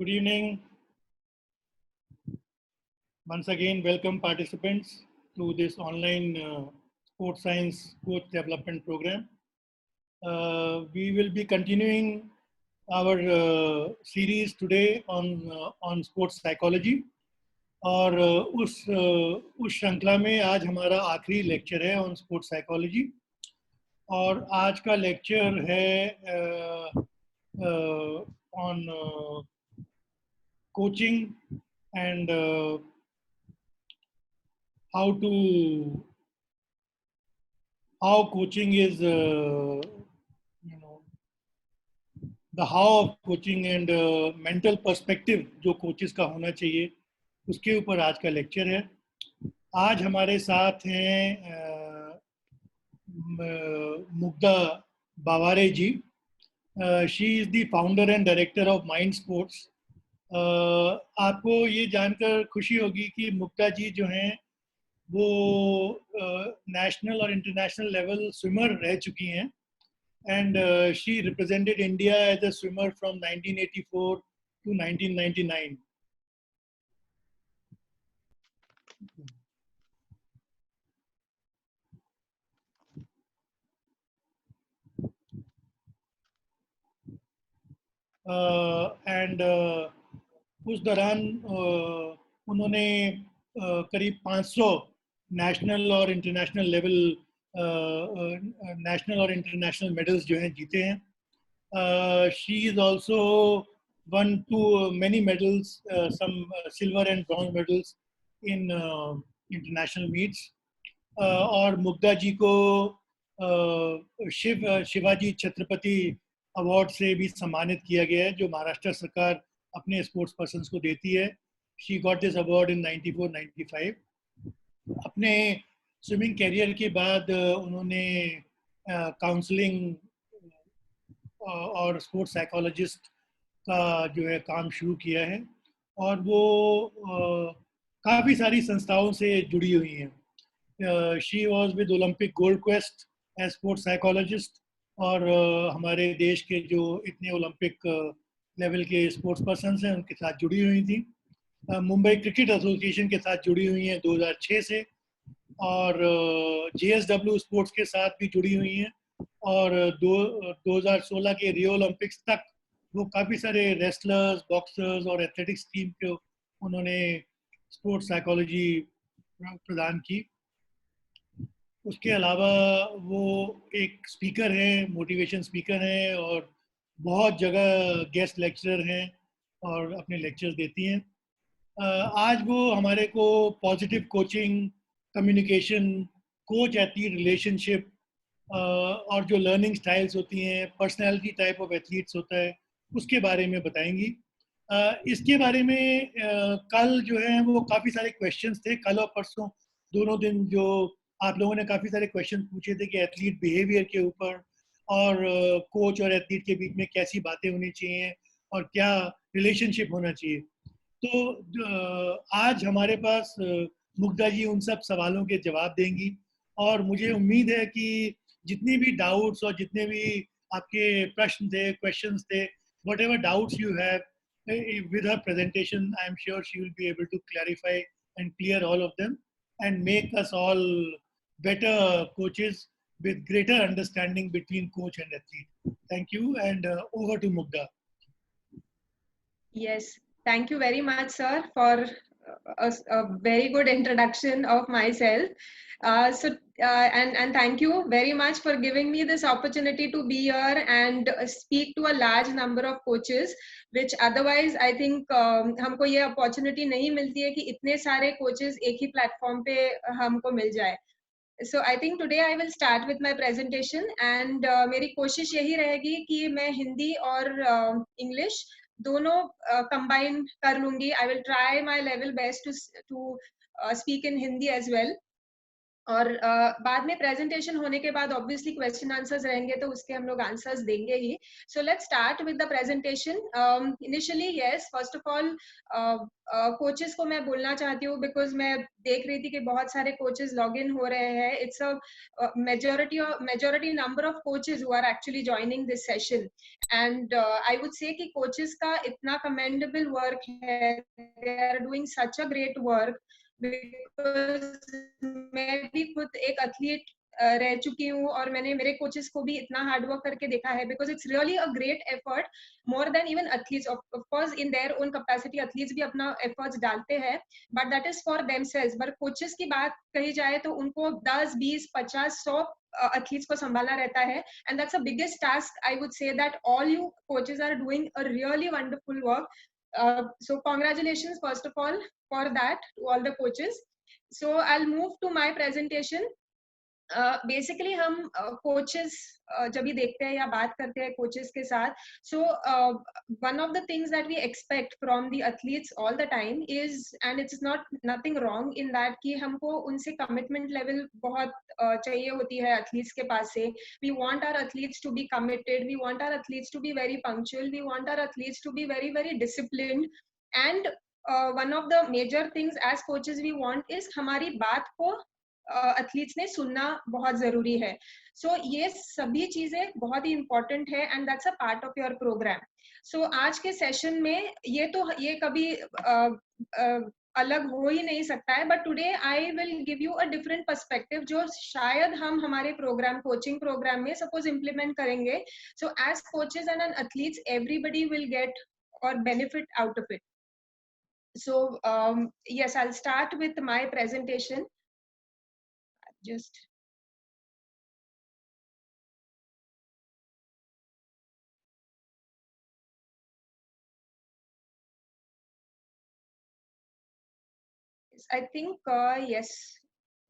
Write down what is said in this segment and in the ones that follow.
Good evening. Once again, welcome participants to this online sports science coach development program. We will be continuing our series today on sports psychology और उस श्रृंखला में आज हमारा आखिरी lecture है on sports psychology और आज का लेक्चर है on coaching and how coaching is the how of coaching and mental perspective जो coaches का होना चाहिए उसके ऊपर आज का लेक्चर है। आज हमारे साथ हैं Mugdha Baware ji. She is the founder and director of Mind Sports. आपको ये जानकर खुशी होगी कि मुक्ता जी जो हैं वो नेशनल और इंटरनेशनल लेवल स्विमर रह चुकी हैं and she represented India as a swimmer from 1984 to 1999। And उस दौरान उन्होंने करीब 500 नेशनल और इंटरनेशनल लेवल नेशनल और इंटरनेशनल मेडल्स जो हैं जीते हैं। She is also won too many medals, some silver and bronze medals in international meets. और मुग्धा जी को शिवाजी छत्रपति अवार्ड से भी सम्मानित किया गया है जो महाराष्ट्र सरकार अपने स्पोर्ट्स पर्सन्स को देती है। She got this award in 94-95। अपने स्विमिंग कैरियर के बाद उन्होंने काउंसलिंग और स्पोर्ट्स साइकोलॉजिस्ट का जो है काम शुरू किया है और वो काफ़ी सारी संस्थाओं से जुड़ी हुई हैं। She was with Olympic Gold Quest as sports psychologist और हमारे देश के जो इतने ओलंपिक लेवल के स्पोर्ट्स पर्सन हैं उनके साथ जुड़ी हुई थी। मुंबई क्रिकेट एसोसिएशन के साथ जुड़ी हुई हैं 2006 से और JSW स्पोर्ट्स के साथ भी जुड़ी हुई हैं और 2016 के रियो ओलंपिक्स तक वो काफ़ी सारे रेसलर्स, बॉक्सर्स और एथलेटिक्स टीम को उन्होंने स्पोर्ट्स साइकोलॉजी प्रदान की। उसके अलावा वो एक स्पीकर हैं, मोटिवेशन स्पीकर हैं और बहुत जगह गेस्ट लेक्चरर हैं और अपने लेक्चर्स देती हैं। आज वो हमारे को positive coaching, communication, coach athlete relationship और जो लर्निंग स्टाइल्स होती हैं, पर्सनालिटी टाइप ऑफ एथलीट्स होता है, उसके बारे में बताएंगी। इसके बारे में कल जो है वो काफ़ी सारे क्वेश्चंस थे, कल और परसों दोनों दिन जो आप लोगों ने काफ़ी सारे क्वेश्चन पूछे थे कि एथलीट बिहेवियर के ऊपर और कोच और एथलीट के बीच में कैसी बातें होनी चाहिए और क्या रिलेशनशिप होना चाहिए। तो आज हमारे पास मुग्धा जी उन सब सवालों के जवाब देंगी और मुझे उम्मीद है कि जितनी भी डाउट्स और जितने भी आपके प्रश्न थे, क्वेश्चंस थे, whatever doubts you have, with her presentation I am sure she will be able to clarify and clear all of them and make us all better coaches with greater understanding between coach and athlete. Thank you and over to Mugdha. Yes, thank you very much, sir, for a very good introduction of myself. And thank you very much for giving me this opportunity to be here and speak to a large number of coaches, which otherwise I think हमको ये opportunity नहीं मिलती है कि इतने सारे coaches एक ही platform पे हमको मिल जाए. So I think today I will start with my presentation and मेरी कोशिश यही रहेगी कि मैं हिंदी और English दोनों combine कर लूँगी. I will try my level best to speak in Hindi as well. और बाद में प्रेजेंटेशन होने के बाद ऑब्वियसली क्वेश्चन आंसर्स रहेंगे तो उसके हम लोग आंसर्स देंगे ही. So let's start with the presentation. Initially yes, first of all coaches को मैं बोलना चाहती हूँ बिकॉज मैं देख रही थी कि बहुत सारे कोचेस लॉग इन हो रहे हैं. It's a majority number of coaches who are actually joining this session. And I would say कि कोचेस का इतना कमेंडेबल वर्क है, they are doing such a great work. Because मैं भी खुद एक एथलीट रह चुकी हूँ और मैंने मेरे कोचेस को भी इतना हार्ड वर्क करके देखा है. Because it's really a great effort, more than even athletes. Of course in their own capacity athletes भी अपना एफर्ट्स डालते हैं, but that is for themselves. But coaches की बात कही जाए तो उनको 10, 20, 50, 100 एथलीट्स को संभालना रहता है. And that's a biggest task. I would say that all you coaches are doing a really wonderful work. So congratulations first of all for that to all the coaches. So I'll move to my presentation. Basically हम coaches जब भी देखते हैं या बात करते हैं coaches के साथ, so one of the things that we expect from the athletes all the time is, and it's not nothing wrong in that, कि हमको उनसे कमिटमेंट लेवल बहुत चाहिए होती है एथलीट्स के पास से. We want our athletes to be committed, we want our athletes to be very punctual, we want our athletes to be very very disciplined. And one of the major things as coaches we want is हमारी बात को athletes ने सुनना बहुत जरूरी है. सो ये सभी चीजें बहुत ही इंपॉर्टेंट है and that's a part of your program. So आज के सेशन में ये कभी अलग हो ही नहीं सकता है, but today I will give you a different perspective जो शायद हम हमारे प्रोग्राम, कोचिंग प्रोग्राम में सपोज इम्प्लीमेंट करेंगे. So as coaches and an athletes everybody will get और benefit out of it. So yes, I'll start with my presentation. Just I think yes,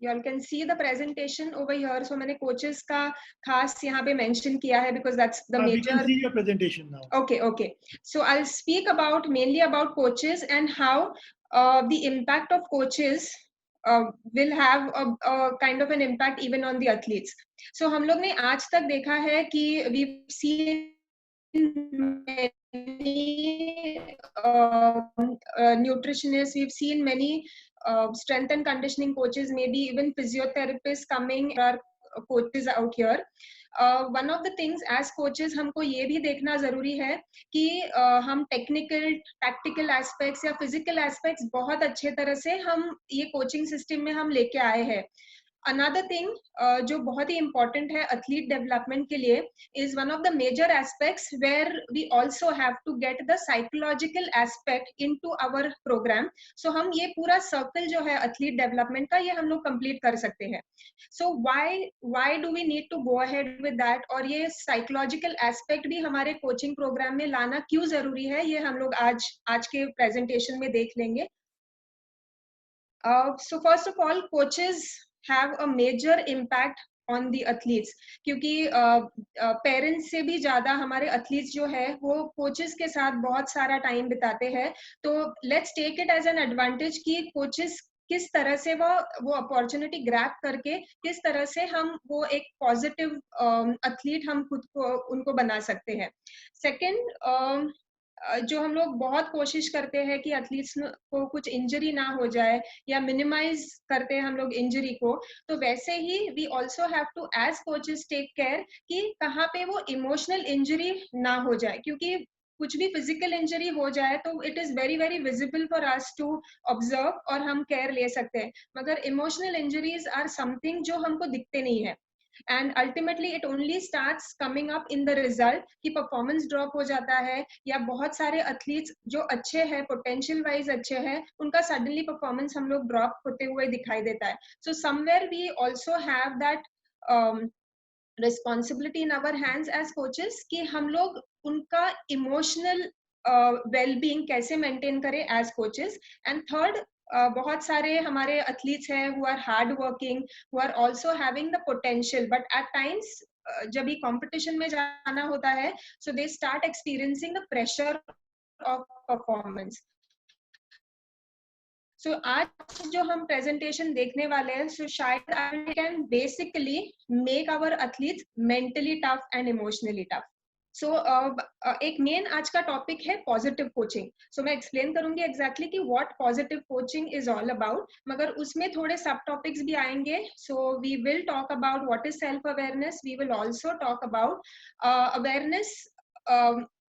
you all can see the presentation over here. So मैंने coaches का खास यहाँ पे mention किया है because that's the major. We can see your presentation now. Okay. So I'll speak about mainly about coaches and how the impact of coaches will have a kind of an impact even on the athletes. So हम लोग ने आज तक देखा है कि we've seen many nutritionists, we've seen many strength and conditioning coaches, maybe even physiotherapists coming, are coaches out here. One of the things as coaches हमको ये भी देखना जरूरी है कि हम टेक्निकल, टैक्टिकल एस्पेक्ट्स या फिजिकल एस्पेक्ट्स बहुत अच्छे तरह से हम ये कोचिंग सिस्टम में हम लेके आए हैं. Another thing जो बहुत ही important है athlete development के लिए is one of the major aspects where we also have to get the psychological aspect into our program. So हम ये पूरा circle जो है athlete development का ये हम लोग complete कर सकते हैं. So why do we need to go ahead with that? और ये psychological aspect भी हमारे coaching program में लाना क्यों जरूरी है, ये हम लोग आज के presentation में देख लेंगे. So first of all, coaches have a major impact on the athletes, क्योंकि पेरेंट्स से भी ज्यादा हमारे एथलीट्स जो है वो कोचेस के साथ बहुत सारा टाइम बिताते हैं. तो let's take it as an advantage कि कोचेस किस तरह से वो अपॉर्चुनिटी ग्रैब करके किस तरह से हम वो एक पॉजिटिव एथलीट हम खुद को उनको बना सकते हैं. सेकंड, जो हम लोग बहुत कोशिश करते हैं कि एथलीट्स को कुछ इंजरी ना हो जाए या मिनिमाइज करते हैं हम लोग इंजरी को, तो वैसे ही we also have to as coaches take care कि कहाँ पे वो इमोशनल इंजरी ना हो जाए, क्योंकि कुछ भी फिजिकल इंजरी हो जाए तो it is very very visible for us to observe और हम केयर ले सकते हैं, मगर इमोशनल इंजरीज आर समथिंग जो हमको दिखते नहीं है. And ultimately it only starts coming up in the result कि performance drop हो जाता है या बहुत सारे athletes जो अच्छे हैं, potential wise अच्छे हैं, उनका suddenly performance हम लोग drop होते हुए दिखाई देता है. So somewhere we also have that responsibility in our hands as coaches कि हम लोग उनका emotional well-being कैसे maintain करें as coaches. And third, बहुत सारे हमारे एथलीट्स हैं who are hard working, who are also having the potential, but at times जब भी competition में जाना होता है, so they start experiencing the pressure of performance. सो आज जो हम प्रेजेंटेशन देखने वाले हैं, सो शायद I can basically make our athletes mentally tough and emotionally tough. So एक मेन आज का टॉपिक है पॉजिटिव कोचिंग। सो मैं एक्सप्लेन करूंगी एग्जैक्टली कि what positive coaching is all about, मगर उसमें थोड़े सब टॉपिक्स भी आएंगे। So we will talk about what is self awareness, we will also talk about awareness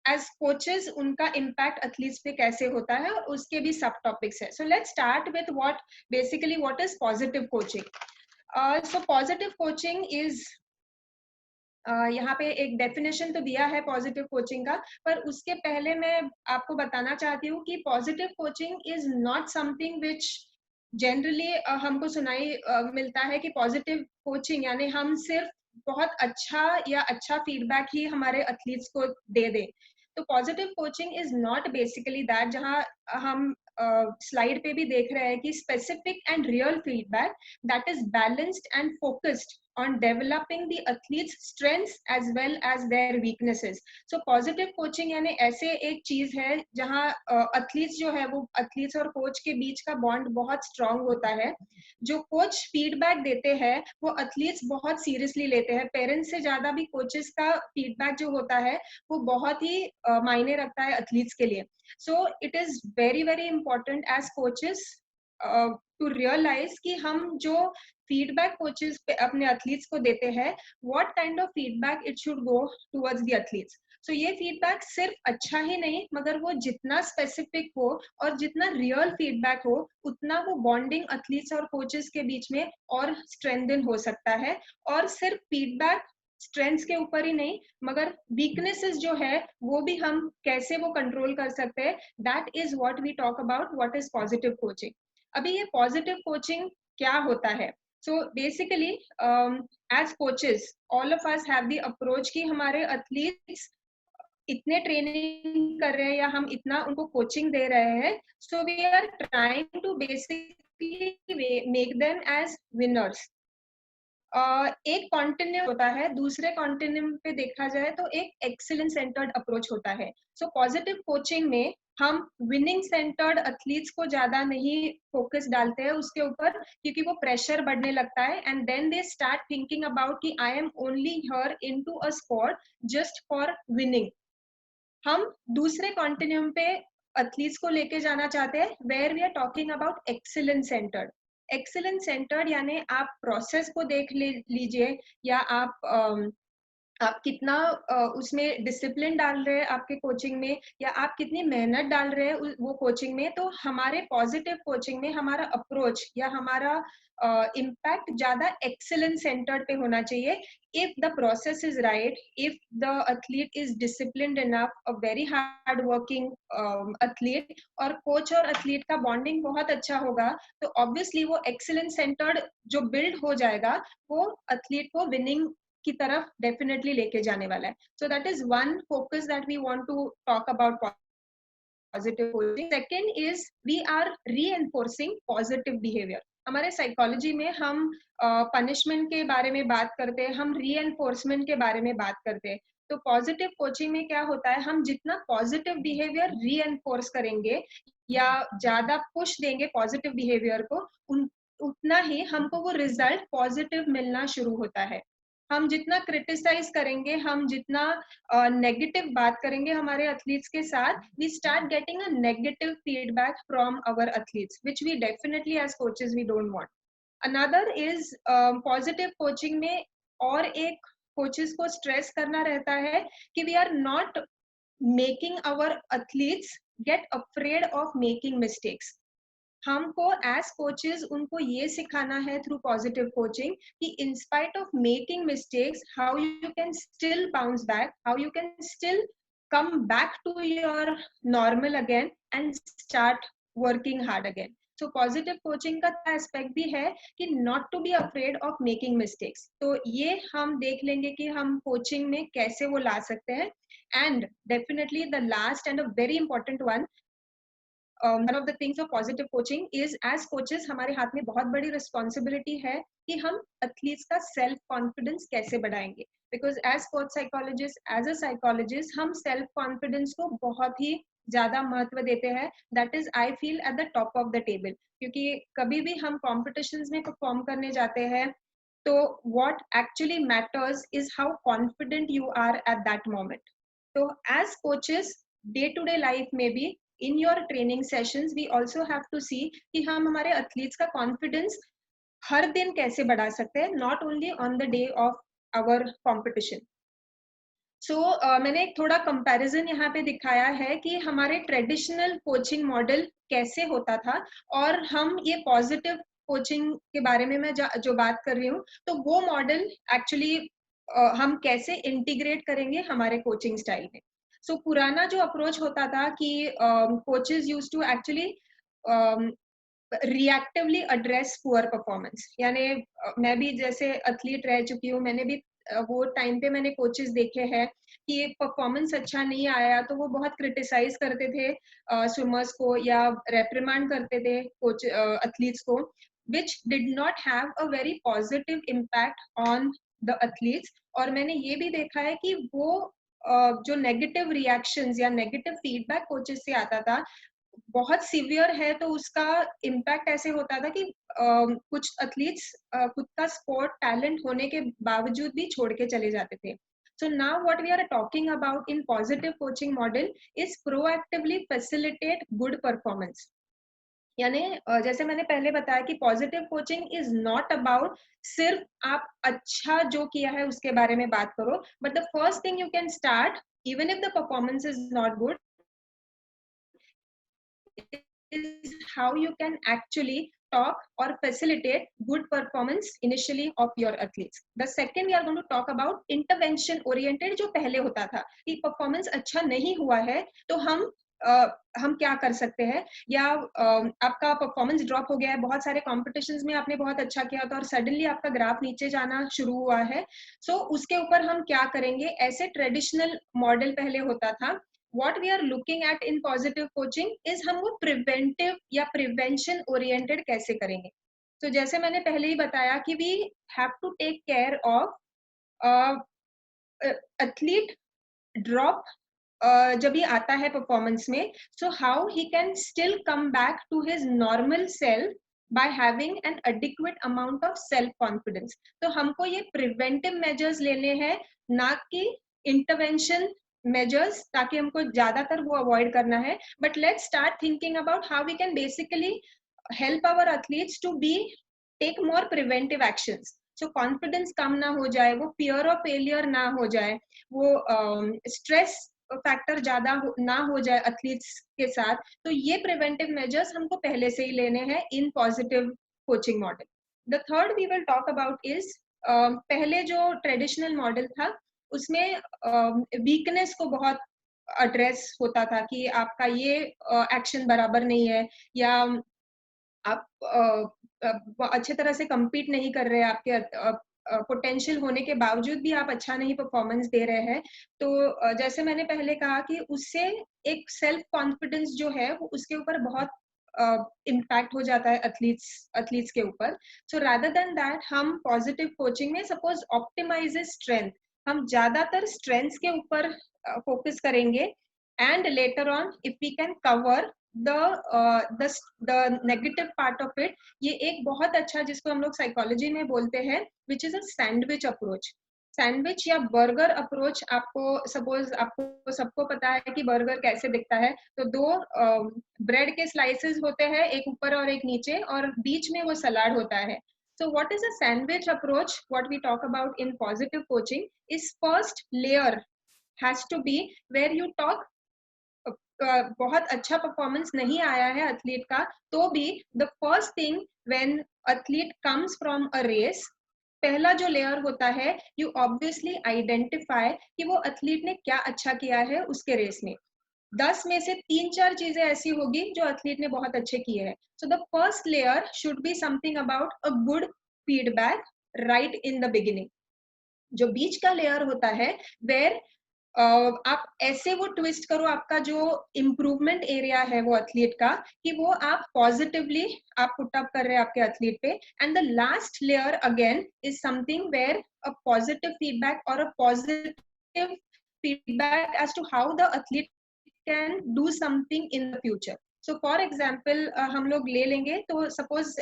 as coaches, उनका इम्पैक्ट एथलीट्स पे कैसे होता है, और उसके भी सब टॉपिक्स है। सो let's start with what is positive coaching. So positive coaching is, यहाँ पे एक डेफिनेशन तो दिया है पॉजिटिव कोचिंग का, पर उसके पहले मैं आपको बताना चाहती हूँ कि positive coaching is not something which generally हमको सुनाई मिलता है कि पॉजिटिव कोचिंग यानी हम सिर्फ बहुत अच्छा या अच्छा फीडबैक ही हमारे एथलीट्स को दे दें। तो positive coaching is not basically that, जहाँ हम स्लाइड पे भी देख रहे हैं कि specific and real feedback that is balanced and focused on developing the athletes strengths as well as their weaknesses. So positive coaching यानी ऐसे एक चीज है जहाँ एथलीट्स जो है वो एथलीट्स और कोच के बीच का बॉन्ड बहुत स्ट्रांग होता है। जो कोच फीडबैक देते हैं वो एथलीट्स बहुत सीरियसली लेते हैं। पेरेंट्स से ज्यादा भी कोचेस का फीडबैक जो होता है वो बहुत ही मायने रखता है एथलीट्स के लिए। So it is very very important as coaches to realise कि हम जो फीडबैक कोचेस पे अपने एथलीट्स को देते हैं, what kind of feedback it should go towards the athletes. So ये फीडबैक सिर्फ अच्छा ही नहीं, मगर वो जितना स्पेसिफिक हो और जितना रियल फीडबैक हो, उतना वो बॉन्डिंग एथलीट्स और कोचेस के बीच में और स्ट्रेंथन हो सकता है। और सिर्फ फीडबैक स्ट्रेंथ्स के ऊपर ही नहीं, मगर वीकनेसेस जो है वो भी हम कैसे वो कंट्रोल कर सकते हैं, that is what we talk about what is positive coaching. अभी ये पॉजिटिव कोचिंग क्या होता है? So basically, as coaches, all of us have the approach कि हमारे athletes इतने ट्रेनिंग कर रहे हैं या हम इतना उनको कोचिंग दे रहे हैं, so we are trying to basically make them as winners. एक कॉन्टिन्यूम होता है, दूसरे कॉन्टिन्यूम पे देखा जाए तो एक एक्सीलेंस सेंटर्ड अप्रोच होता है। सो पॉजिटिव कोचिंग में हम विनिंग सेंटर्ड एथलीट्स को ज्यादा नहीं फोकस डालते हैं उसके ऊपर, क्योंकि वो प्रेशर बढ़ने लगता है and then they start thinking about कि I am only here into a sport just for winning. हम दूसरे कॉन्टिन्यूम पे एथलीट्स को लेके जाना चाहते हैं, where we are talking about excellence centred. Excellence centred यानी आप प्रोसेस को देख लीजिए, या आप कितना उसमें डिसिप्लिन डाल रहे हैं आपके कोचिंग में, या आप कितनी मेहनत डाल रहे हैं वो कोचिंग में। तो हमारे पॉजिटिव कोचिंग में हमारा अप्रोच या हमारा इम्पैक्ट ज्यादा एक्सीलेंस सेंटर्ड पे होना चाहिए। If the process is right, if the athlete is disciplined enough, a very hard working athlete, और कोच और एथलीट का बॉन्डिंग बहुत अच्छा होगा, तो ऑब्वियसली वो एक्सीलेंस सेंटर्ड जो बिल्ड हो जाएगा वो एथलीट को विनिंग की तरफ डेफिनेटली लेके जाने वाला है। So that is one focus that we want to talk about positive coaching. Second is we are reinforcing positive behaviour. हमारे साइकोलॉजी में हम पनिशमेंट के बारे में बात करते हैं, हम रीएनफोर्समेंट के बारे में बात करते हैं। तो पॉजिटिव कोचिंग में क्या होता है, हम जितना पॉजिटिव बिहेवियर रीएनफोर्स करेंगे या ज्यादा पुश देंगे पॉजिटिव बिहेवियर को, उतना ही हमको वो रिजल्ट पॉजिटिव मिलना शुरू होता है। हम जितना क्रिटिसाइज करेंगे, हम जितना नेगेटिव बात करेंगे हमारे एथलीट्स के साथ, we start getting a negative feedback from our athletes, which we definitely as coaches we don't want. Another is positive coaching में और एक कोचेस को स्ट्रेस करना रहता है कि we are not making our athletes get afraid of making mistakes. हमको as coaches उनको ये सिखाना है थ्रू पॉजिटिव कोचिंग कि in spite of making mistakes, how you can still bounce back, how you can still come back to your normal again and start working hard again. So positive coaching का aspect भी है कि not to be afraid of making mistakes. तो ये हम देख लेंगे कि हम कोचिंग में कैसे वो ला सकते हैं। And definitely the last and a very important one, one of the things of positive coaching is as coaches हमारे हाथ में बहुत बड़ी रिस्पॉन्सिबिलिटी है कि हम एथलीट्स का सेल्फ कॉन्फिडेंस कैसे बढ़ाएंगे। Because as coach psychologist, as a psychologist, हम सेल्फ कॉन्फिडेंस को बहुत ही ज्यादा महत्व देते हैं, that is I feel at the top of the table. क्योंकि कभी भी हम कॉम्पिटिशन्स में परफॉर्म करने जाते हैं तो what actually matters is how confident you are at that moment. So as coaches, day to day life में भी in your training sessions we also have to see कि हम हमारे athletes का confidence हर दिन कैसे बढ़ा सकते हैं, not only on the day of our competition. सो मैंने एक थोड़ा कंपैरिजन यहाँ पे दिखाया है कि हमारे ट्रेडिशनल कोचिंग मॉडल कैसे होता था और हम ये पॉजिटिव कोचिंग के बारे में मैं जो बात कर रही हूँ, तो वो मॉडल एक्चुअली हम कैसे इंटीग्रेट करेंगे हमारे कोचिंग स्टाइल में। सो पुराना जो अप्रोच होता था कि coaches used to actually reactively address poor performance, यानी मैं भी जैसे एथलीट रह चुकी हूँ, मैंने भी वो टाइम पे मैंने कोचेस देखे हैं कि परफॉर्मेंस अच्छा नहीं आया तो वो बहुत क्रिटिसाइज करते थे स्विमर्स को या रेप्रिमांड करते थे कोच एथलीट्स को, which did not have a very positive impact on the athletes। और मैंने ये भी देखा है कि वो जो नेगेटिव रिएक्शंस या नेगेटिव फीडबैक कोचेस से आता था बहुत सीवियर है, तो उसका इम्पैक्ट ऐसे होता था कि कुछ एथलीट्स खुद का स्पोर्ट टैलेंट होने के बावजूद भी छोड़ के चले जाते थे। So now what we are talking about in positive coaching model is proactively facilitate good performance। यानी जैसे मैंने पहले बताया कि positive coaching is not about सिर्फ आप अच्छा जो किया है उसके बारे में बात करो, but the first thing you can start even if the performance is not good is how you can actually talk or facilitate good performance initially of your athletes. The second we are going to talk about intervention oriented, जो पहले होता था कि performance अच्छा नहीं हुआ है तो हम क्या कर सकते हैं, या आपका परफॉर्मेंस ड्रॉप हो गया है, बहुत सारे कॉम्पिटिशन्स में आपने बहुत अच्छा किया था और सडनली आपका ग्राफ नीचे जाना शुरू हुआ है, सो उसके ऊपर हम क्या करेंगे। ऐसे ट्रेडिशनल मॉडल पहले होता था। what we are looking at in positive coaching is हम वो preventive या prevention oriented कैसे करेंगे। तो जैसे मैंने पहले ही बताया कि we have to take care of athlete drop जब ये आता है परफॉर्मेंस में, so how he can still come back to his normal self by having an adequate amount of self confidence। तो हमको ये preventive measures लेने हैं, ना कि intervention measures, ताकि हमको ज्यादातर वो avoid करना है। But let's start thinking about how we can basically help our athletes to be take more preventive actions। So confidence कम ना हो जाए, वो fear of failure ना हो जाए, वो stress फैक्टर ज्यादा ना हो जाए एथलीट्स के साथ। तो ये प्रिवेंटिव मेजर्स हमको पहले से ही लेने हैं in positive coaching model. The third we will talk about is पहले जो ट्रेडिशनल मॉडल था उसमें वीकनेस को बहुत एड्रेस होता था कि आपका ये एक्शन बराबर नहीं है, या आप अच्छे तरह से compete नहीं कर रहे, आपके पोटेंशियल होने के बावजूद भी आप अच्छा नहीं परफॉर्मेंस दे रहे हैं। तो जैसे मैंने पहले कहा कि उससे एक सेल्फ कॉन्फिडेंस जो है वो उसके ऊपर बहुत इम्पैक्ट हो जाता है एथलीट्स के ऊपर। सो रादर देन दैट हम पॉजिटिव कोचिंग में सपोज ऑप्टिमाइज स्ट्रेंथ, हम ज्यादातर स्ट्रेंथ्स के ऊपर फोकस करेंगे, and later on if we can cover the negative part of it। ये एक बहुत अच्छा जिसको हम लोग साइकोलॉजी में बोलते हैं which is a sandwich approach। Sandwich या बर्गर अप्रोच, आपको सपोज आपको सबको पता है कि बर्गर कैसे दिखता है, तो दो ब्रेड के स्लाइसेस होते हैं, एक ऊपर और एक नीचे, और बीच में वो सलाड होता है। So what is a sandwich approach? What we talk about in positive coaching is first layer has to be where you talk बहुत अच्छा परफॉर्मेंस नहीं आया है एथलीट का, तो भी the first thing when athlete comes from a race, पहला जो लेयर होता है, यू ऑब्वियसली आइडेंटिफाई कि वो एथलीट ने क्या अच्छा किया है उसके रेस में। 10 में से 3-4 चीजें ऐसी होगी जो एथलीट ने बहुत अच्छे किए हैं। So the first layer should be something about a good feedback right in the beginning. जो बीच का लेयर होता है वेयर आप ऐसे वो ट्विस्ट करो आपका जो इम्प्रूवमेंट एरिया है वो एथलीट का, कि वो आप पॉजिटिवली आप पुट अप कर रहे हैं आपके एथलीट पे। And the last layer again is something where a positive feedback और a positive feedback as to how the athlete can do something in the future. So for example, हम लोग ले लेंगे, तो suppose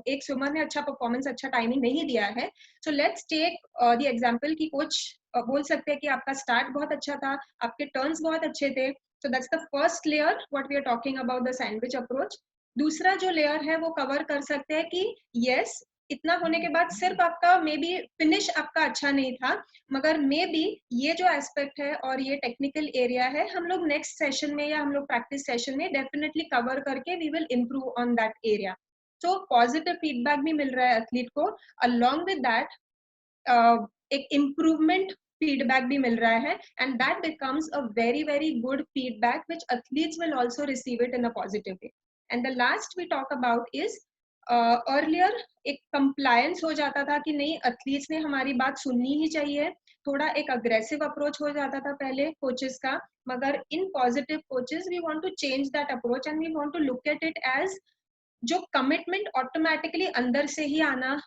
एक स्विमर ने अच्छा परफॉर्मेंस, अच्छा टाइमिंग नहीं दिया है, so let's take the example कि कोच बोल सकते हैं कि आपका स्टार्ट बहुत अच्छा था, आपके टर्न्स बहुत अच्छे थे, so that's the first layer what we are talking about the sandwich approach. दूसरा जो लेयर है वो कवर कर सकते हैं कि yes, इतना होने के बाद सिर्फ आपका मे बी फिनिश आपका अच्छा नहीं था, मगर मे बी ये जो एस्पेक्ट है और ये टेक्निकल एरिया है, हम लोग नेक्स्ट सेशन में या हम लोग प्रैक्टिस सेशन में डेफिनेटली कवर करके we will improve on that area. So positive feedback भी मिल रहा है एथलीट को, अलॉन्ग विद दैट एक इम्प्रूवमेंट फीडबैक भी मिल रहा है, and that becomes a very very good feedback which athletes will also receive it in a positive way. And the last we talk about is earlier एक compliance हो जाता था कि नहीं, एथलीट्स ने हमारी बात सुननी ही चाहिए, थोड़ा एक अग्रेसिव अप्रोच हो जाता था पहले कोचेस का, मगर in positive coaches we want to change that approach and we want to look at it as जो कमिटमेंट ऑटोमेटिकली अंदर से ही आना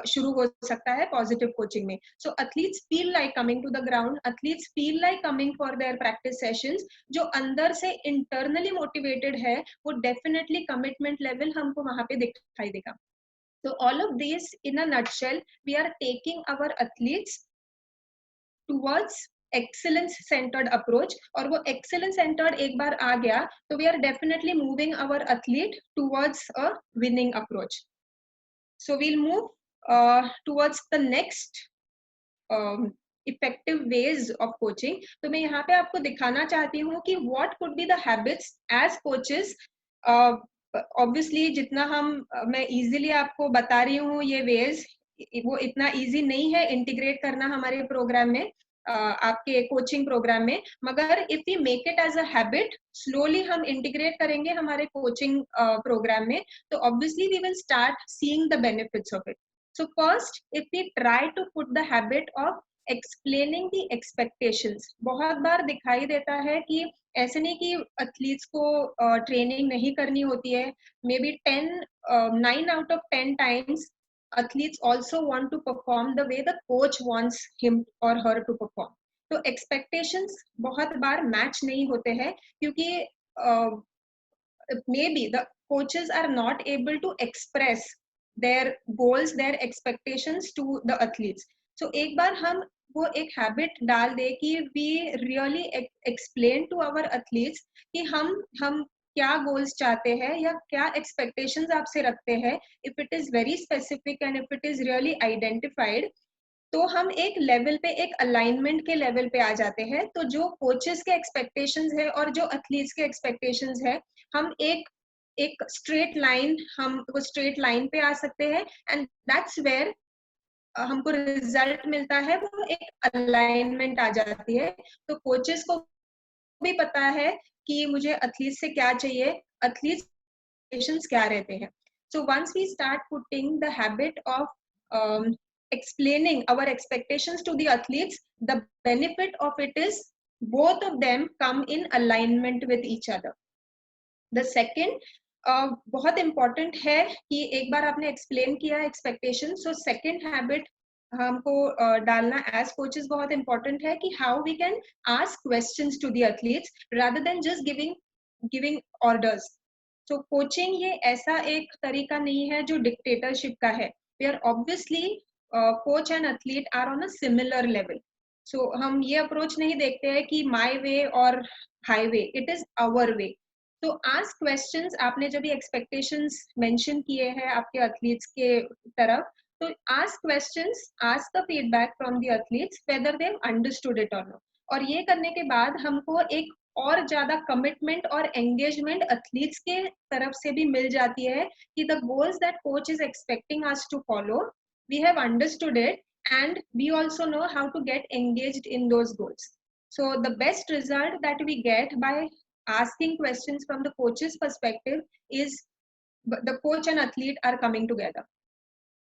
शुरू हो सकता है पॉजिटिव कोचिंग में. So athletes feel like coming to the ground, athletes feel like coming for their practice sessions. जो अंदर से इंटरनली मोटिवेटेड है वो डेफिनेटली कमिटमेंट लेवल हमको वहां पे दिखाई देगा. So all of this in a nutshell, we are taking our athletes towards excellence centered approach, और वो excellence centered एक बार आ गया तो we are definitely moving our athlete towards a winning approach. So we'll move towards the next effective ways of coaching. तो मैं यहाँ पे आपको दिखाना चाहती हूँ कि what could be the habits as coaches. Obviously जितना मैं इजीली आपको बता रही हूँ ये वेज, वो इतना इजी नहीं है इंटीग्रेट करना हमारे प्रोग्राम में, आपके कोचिंग प्रोग्राम में, मगर if we make it as a habit, slowly हम इंटीग्रेट करेंगे हमारे कोचिंग प्रोग्राम में, तो obviously we will start seeing the benefits of it. So first, if we try to put the habit of explaining the expectations. बहुत बार दिखाई देता है कि ऐसे नहीं कि एथलीट्स को ट्रेनिंग नहीं करनी होती है, may be 9 out of 10 times athletes also want to perform the way the coach wants him or her to perform. तो expectations बहुत बार मैच नहीं होते हैं क्योंकि maybe the coaches are not able to express their goals, their expectations to the athletes. So एक बार हम वो एक हैबिट डाल दे कि we really explain to our athletes कि हम क्या गोल्स चाहते हैं या क्या एक्सपेक्टेशंस आपसे रखते हैं. If it is very specific and if it is really identified, तो हम एक लेवल पे, एक अलाइनमेंट के लेवल पे आ जाते हैं. तो जो कोचेस के एक्सपेक्टेशंस है और जो एथलीट्स के एक्सपेक्टेशंस है, हम एक स्ट्रेट लाइन, हम वो स्ट्रेट लाइन पे आ सकते हैं, एंड दैट्स वेयर हमको रिजल्ट मिलता है, वो एक अलाइनमेंट आ जाती है. तो कोचेस को भी पता है कि मुझे एथलीट से क्या चाहिए, एथलीट्स क्या रहते हैं. So once we start putting the habit of explaining our expectations to the athletes, the benefit of it is both of them come in alignment with each other. The second बहुत important है कि एक बार आपने explain किया expectation, so second habit हमको डालना as coaches बहुत important है कि how we can ask questions to the athletes rather than just giving orders. So coaching ये ऐसा एक तरीका नहीं है जो dictatorship का है. We are obviously coach and athlete are on a similar level. So हम ये approach नहीं देखते हैं कि my way और highway, it is our way. तो ask questions. आपने जब ये expectations mention किए हैं आपके athletes के तरफ, तो ask questions, ask the feedback from the athletes whether they've understood it or not. और ये करने के बाद हमको एक और ज्यादा कमिटमेंट और एंगेजमेंट एथलीट्स के तरफ से भी मिल जाती है कि the goals that coach is expecting us to follow, we have understood it and we also know how to get engaged in those goals. So the best result that we get by asking questions from the coach's perspective is the coach and athlete are coming together.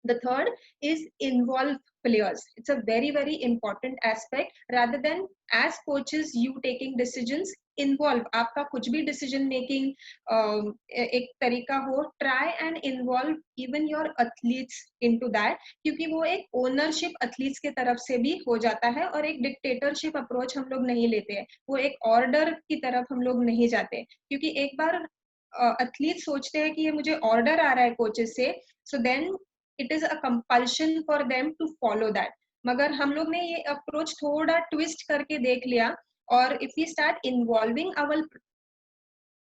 The third is involve players. It's a very, very important aspect. Rather than as coaches you taking decisions, involve, आपका कुछ भी decision making एक तरीका हो, try and involve even your athletes into that, क्योंकि वो एक ownership athletes के तरफ से भी हो जाता है और एक डिक्टेटरशिप अप्रोच हम लोग नहीं लेते हैं, वो एक ऑर्डर की तरफ हम लोग नहीं जाते, क्योंकि एक बार एथलीट सोचते हैं कि ये मुझे ऑर्डर आ रहा है कोचेस से, so then it is a compulsion for them to follow that. मगर हम लोग ने ये अप्रोच थोड़ा ट्विस्ट करके देख लिया, और if we start involving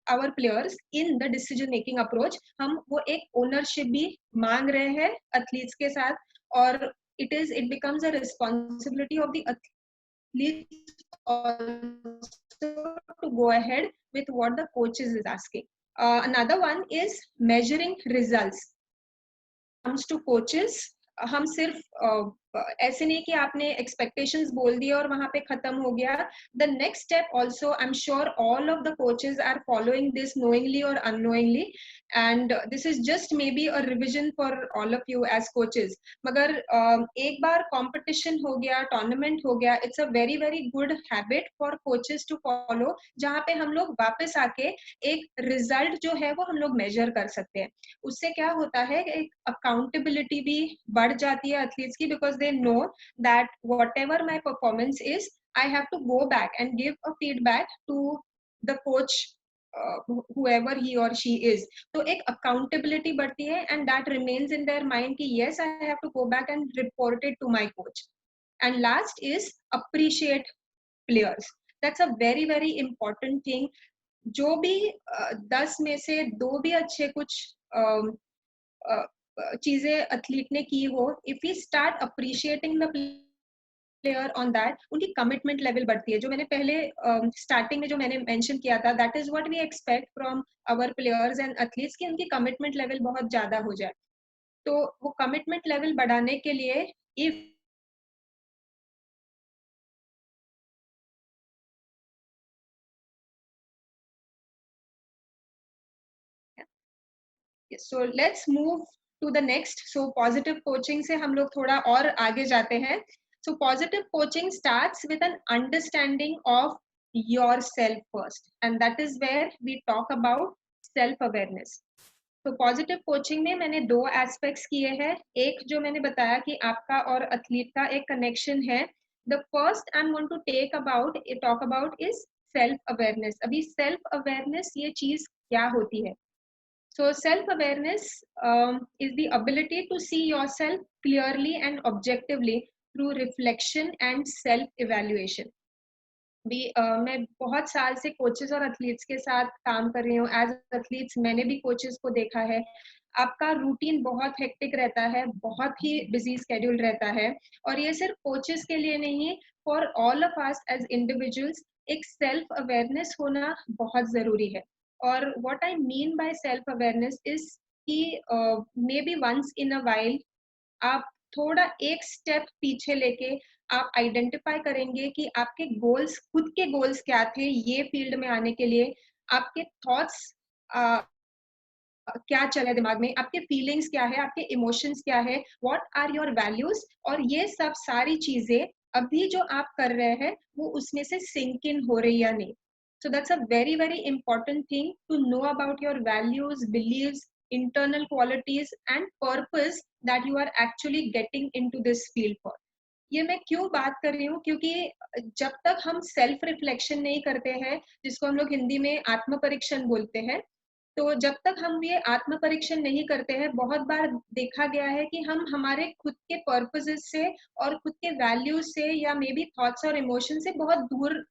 our players in the decision making approach, हम वो एक ओनरशिप भी मांग रहे हैं एथलीट्स के साथ, और it becomes a responsibility of the athletes also to go ahead with what the coaches is asking. Another one is measuring results. comes to coaches, हम सिर्फ ऐसे नहीं कि आपने एक्सपेक्टेशंस बोल दिए और वहां पे खत्म हो गया। The next step also, I am sure all of the coaches are following this knowingly और unknowingly, and this is just maybe a revision for all of you as coaches. मगर एक बार कॉम्पिटिशन हो गया, tournament हो गया, it's a very very good habit for coaches to follow, जहाँ पे हम लोग वापस आके एक रिजल्ट जो है वो हम लोग मेजर कर सकते हैं। उससे क्या होता है, एक अकाउंटेबिलिटी भी बढ़ जाती है एथलीट्स की, because they know that whatever my performance is, I have to go back and give a feedback to the coach whoever he or she is. तो एक accountability बढ़ती है, and that remains in their mind कि yes, I have to go back and report it to my coach. And last is appreciate players. That's a very very important thing. जो भी 10 में से 2 भी अच्छे कुछ चीजें एथलीट ने की हो, if you start appreciating the player on that, उनकी कमिटमेंट लेवल बढ़ती है। जो मैंने पहले स्टार्टिंग में जो मैंने मेंशन किया था, that is what we expect from our players and athletes, कि उनकी कमिटमेंट लेवल बहुत ज्यादा हो जाए। तो वो कमिटमेंट लेवल बढ़ाने के लिए, if so let's move to the next. So positive coaching से हम लोग थोड़ा और आगे जाते हैं। So positive coaching starts with an understanding of yourself first, and that is where we talk about self awareness. तो पॉजिटिव कोचिंग में मैंने 2 एस्पेक्ट्स किए हैं। एक जो मैंने बताया कि आपका और एथलीट का एक कनेक्शन है। The first I am going to talk about is self awareness. अभी सेल्फ अवेयरनेस ये चीज क्या होती है? So self-awareness is the ability to see yourself clearly and objectively through reflection and self-evaluation. भी मैं बहुत साल से कोचेस और एथलीट्स के साथ काम कर रही हूँ। एज एथलीट्स मैंने भी कोचेस को देखा है। आपका रूटीन बहुत हेक्टिक रहता है, बहुत ही बिजी स्केड्यूल रहता है, और ये सिर्फ कोचेस के लिए नहीं, for all of us as individuals एक सेल्फ अवेयरनेस होना बहुत जरूरी है। और what I mean by self awareness is कि maybe once in a while आप थोड़ा एक स्टेप पीछे लेके आप आइडेंटिफाई करेंगे कि आपके गोल्स, खुद के गोल्स क्या थे ये फील्ड में आने के लिए, आपके थॉट्स क्या चले दिमाग में, आपके फीलिंग्स क्या है, आपके इमोशंस क्या है, व्हाट आर योर वैल्यूज, और ये सब सारी चीजें अभी जो आप कर रहे हैं वो उसमें से सिंक इन हो रही या नहीं। So that's a very very important thing to know about your values, beliefs, internal qualities and purpose that you are actually getting into this field for. ये मैं क्यों बात कर रही हूँ, क्योंकि जब तक हम सेल्फ रिफ्लेक्शन नहीं करते हैं, जिसको हम लोग हिंदी में आत्म परीक्षण बोलते हैं, तो जब तक हम ये आत्म परीक्षण नहीं करते हैं, बहुत बार देखा गया है कि हम हमारे खुद के पर्पसेस से और खुद के वैल्यूज से या मे बी थॉट्स और इमोशन से बहुत दूर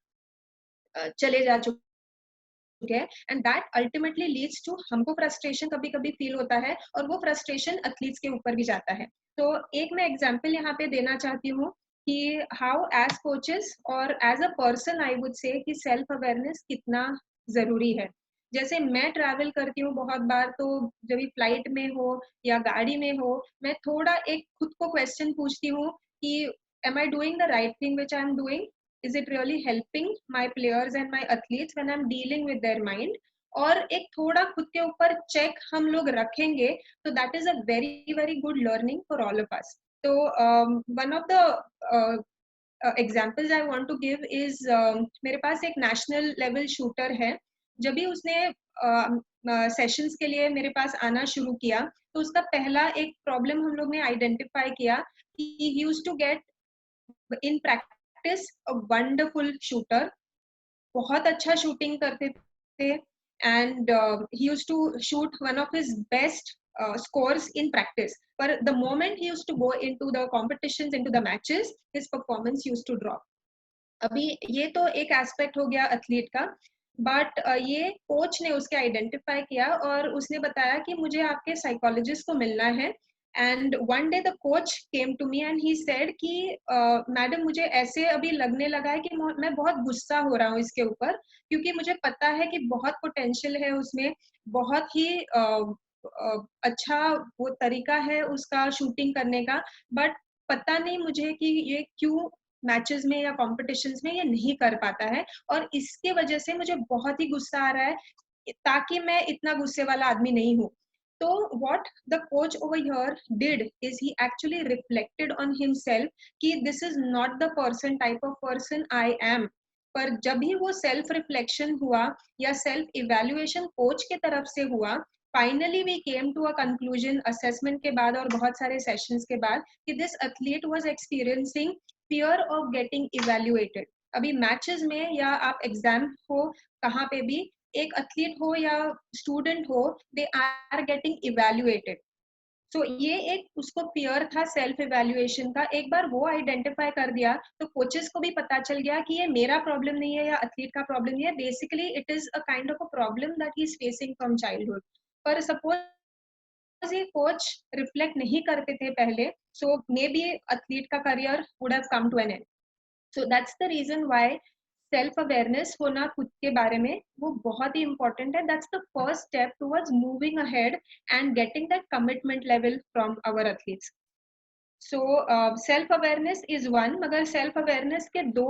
चले जा चुके हैं, and that ultimately leads to हमको फ्रस्ट्रेशन कभी कभी फील होता है, और वो फ्रस्ट्रेशन एथलीट्स के ऊपर भी जाता है। तो एक मैं एग्जांपल यहाँ पे देना चाहती हूँ कि हाउ एज कोचेस और as a person I would say कि सेल्फ अवेयरनेस कितना जरूरी है। जैसे मैं ट्रैवल करती हूँ बहुत बार, तो जब भी फ्लाइट में हो या गाड़ी में हो, मैं थोड़ा एक खुद को क्वेश्चन पूछती हूँ कि am I doing the right thing which I am doing? Is it really helping my players and my athletes when I'm dealing with their mind? और एक थोड़ा खुद के ऊपर चेक हम लोग रखेंगे, तो that is a very very good learning for all of us. तो one of the examples I want to give is, मेरे पास एक नेशनल लेवल शूटर है. जब भी उसने सेशंस के लिए मेरे पास आना शुरू किया, तो उसका पहला एक प्रॉब्लम हम लोग ने आइडेंटिफाई किया कि he used to get in practice a wonderful shooter. बहुत अच्छा शूटिंग करते थे, and he used to shoot one of his best scores in practice, but the moment he used to go into the competitions, into the matches, his performance used to drop. अभी ये तो एक aspect हो गया athlete का, but ये coach ने उसके आइडेंटिफाई किया और उसने बताया कि मुझे आपके साइकोलॉजिस्ट को मिलना है. And one day the coach came to me and he said कि मैडम मुझे ऐसे अभी लगने लगा है कि मैं बहुत गुस्सा हो रहा हूँ इसके ऊपर, क्योंकि मुझे पता है कि बहुत पोटेंशियल है उसमें, बहुत ही अच्छा वो तरीका है उसका शूटिंग करने का, बट पता नहीं मुझे कि ये क्यों मैचेस में या कॉम्पिटिशन्स में ये नहीं कर पाता है, और इसके वजह से मुझे बहुत ही गुस्सा आ रहा है, ताकि मैं इतना गुस्से वाला आदमी नहीं हूँ. तो what the coach over here did is he actually reflected on himself कि this is not the person type of person I am. पर जब भी वो सेल्फ रिफ्लेक्शन हुआ या सेल्फ इवेल्युएशन कोच के तरफ से हुआ, finally we came to a conclusion assessment के बाद और बहुत सारे सेशंस के बाद कि this athlete was experiencing fear of getting evaluated. अभी मैचेस में या आप एग्जाम हो कहाँ पे भी, एक एथलीट हो या स्टूडेंट हो, दे आर गेटिंग इवेल्युएटेड. सो ये एक उसको फियर था सेल्फ इवेल्युएशन का. एक बार वो आइडेंटिफाई कर दिया तो कोचेस को भी पता चल गया कि ये मेरा प्रॉब्लम नहीं है या एथलीट का प्रॉब्लम नहीं है, basically it is a kind of a problem that he is facing from childhood. पर सपोज ये कोच रिफ्लेक्ट नहीं करते थे पहले, सो मे बी एथलीट का career would have come to an end. So that's the reason why self awareness होना खुद के बारे में वो बहुत ही इंपॉर्टेंट है. That's the first step towards moving ahead and getting that commitment level from our athletes. So self awareness is one, मगर सेल्फ अवेयरनेस के दो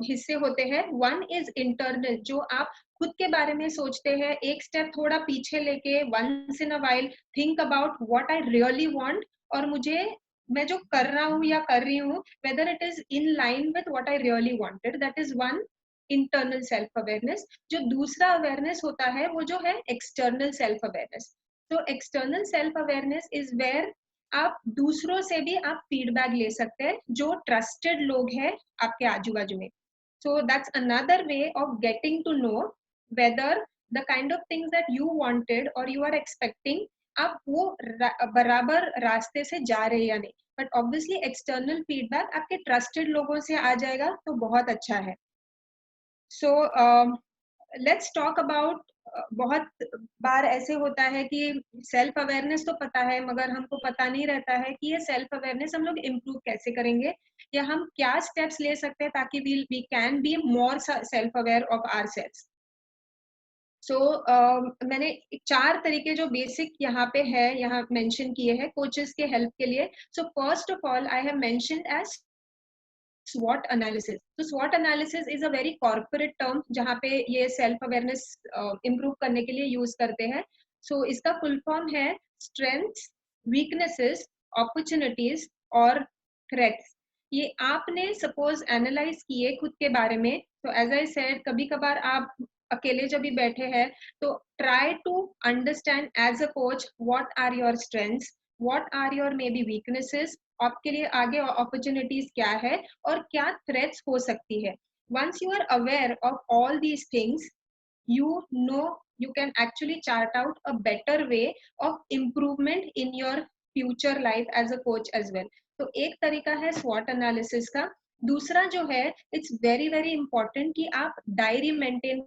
हिस्से होते हैं. वन इज इंटरनल, जो आप खुद के बारे में सोचते हैं, एक स्टेप थोड़ा पीछे लेके once in a while think about what I really want, और मुझे मैं जो कर रहा हूँ या कर रही हूँ whether it is in line with what I really wanted. That is one internal self awareness. जो दूसरा अवेयरनेस होता है वो जो है एक्सटर्नल सेल्फ अवेयरनेस. तो external self awareness is where आप दूसरों से भी आप फीडबैक ले सकते हैं, जो ट्रस्टेड लोग हैं आपके आजू बाजू में. So that's another way of getting to know whether the kind of things that you wanted और यू आर एक्सपेक्टिंग, आप वो बराबर रास्ते से जा रहे हैं या नहीं. बट ऑब्वियसली एक्सटर्नल फीडबैक आपके ट्रस्टेड लोगों से आ जाएगा तो बहुत अच्छा है. सो लेट्स टॉक अबाउट, बहुत बार ऐसे होता है कि सेल्फ अवेयरनेस तो पता है मगर हमको पता नहीं रहता है कि ये सेल्फ अवेयरनेस हम लोग इम्प्रूव कैसे करेंगे, या हम क्या स्टेप्स ले सकते हैं ताकि we can be more self aware of ourselves. So मैंने 4 तरीके जो बेसिक यहाँ पे है यहाँ मेंशन किए हैं कोचेस के हेल्प के लिए. So first of all I have mentioned as SWOT analysis. तो SWOT analysis is a very corporate term जहाँ पे ये self awareness improve करने के लिए use करते हैं. So इसका full form है strengths, weaknesses, opportunities और threats. ये आपने suppose analyze किए खुद के बारे में, तो as I said कभी कभार आप अकेले जब भी बैठे हैं तो try to understand as a coach what are your strengths, what are your maybe weaknesses, आपके लिए आगे अपॉर्चुनिटीज क्या है और क्या थ्रेट्स हो सकती है. Once you are aware of all these things, you know you can actually chart out a better way of improvement in your future life as a coach as well. तो एक तरीका है SWOT analysis का. दूसरा जो है it's very very important कि आप डायरी मेंटेन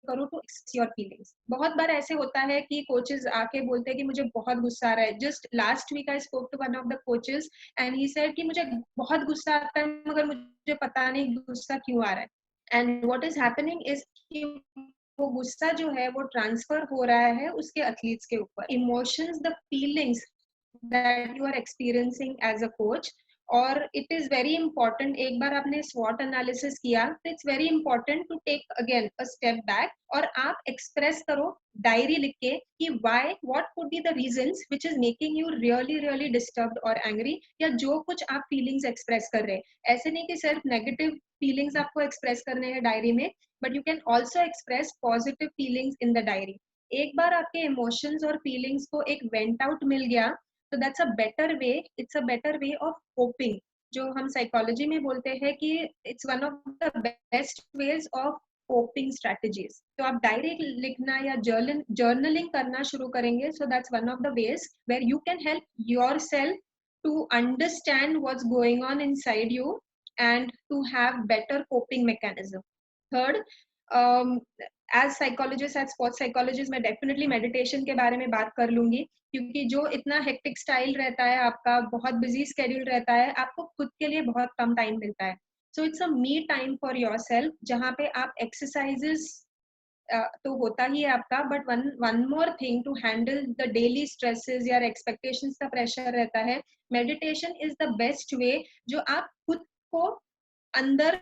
करो टू एक्सप्रेस योर फीलिंग्स. बहुत बार ऐसे होता है कि कोचेस आके बोलते हैं कि मुझे बहुत गुस्सा आ रहा है. Just last week I spoke to one of the coaches and he said कि मुझे बहुत गुस्सा आता है मगर मुझे पता नहीं गुस्सा क्यों आ रहा है. And what is happening is कि वो गुस्सा जो है वो ट्रांसफर हो रहा है उसके एथलीट्स के ऊपर. Emotions, the feelings that you are experiencing as a coach और इट इज वेरी इंपॉर्टेंट, एक बार आपने स्वॉट एनालिसिस किया तो it's very important to take again a step back और आप एक्सप्रेस करो डायरी लिख के कि why what could be the reasons which is making you really really disturbed और एंग्री, या जो कुछ आप फीलिंग्स एक्सप्रेस कर रहे हैं। ऐसे नहीं कि सिर्फ नेगेटिव फीलिंग्स आपको एक्सप्रेस करने हैं डायरी में, but you can also express positive feelings in the diary. एक बार आपके इमोशंस और फीलिंग्स को एक वेंट आउट मिल गया तो that's a better way, it's a better way of coping, जो हम साइकोलॉजी में बोलते हैं कि it's one of the best ways of coping strategies. तो आप डायरी लिखना या जर्नलिंग करना शुरू करेंगे, so that's one of the ways where you can help yourself to understand what's going on inside you and to have better coping mechanism. Third, as psychologist, as sports psychologist मैं definitely meditation के बारे में बात कर लूंगी, क्योंकि जो इतना हेक्टिक स्टाइल रहता है आपका, बहुत बिजी स्केड्यूल रहता है, आपको खुद के लिए बहुत कम टाइम मिलता है। So it's a me time for yourself, जहाँ पे आप एक्सरसाइजेस तो होता ही है आपका, but one more thing to handle the daily stresses या एक्सपेक्टेशंस का प्रेशर रहता है, meditation is the best way जो आप खुद को अंदर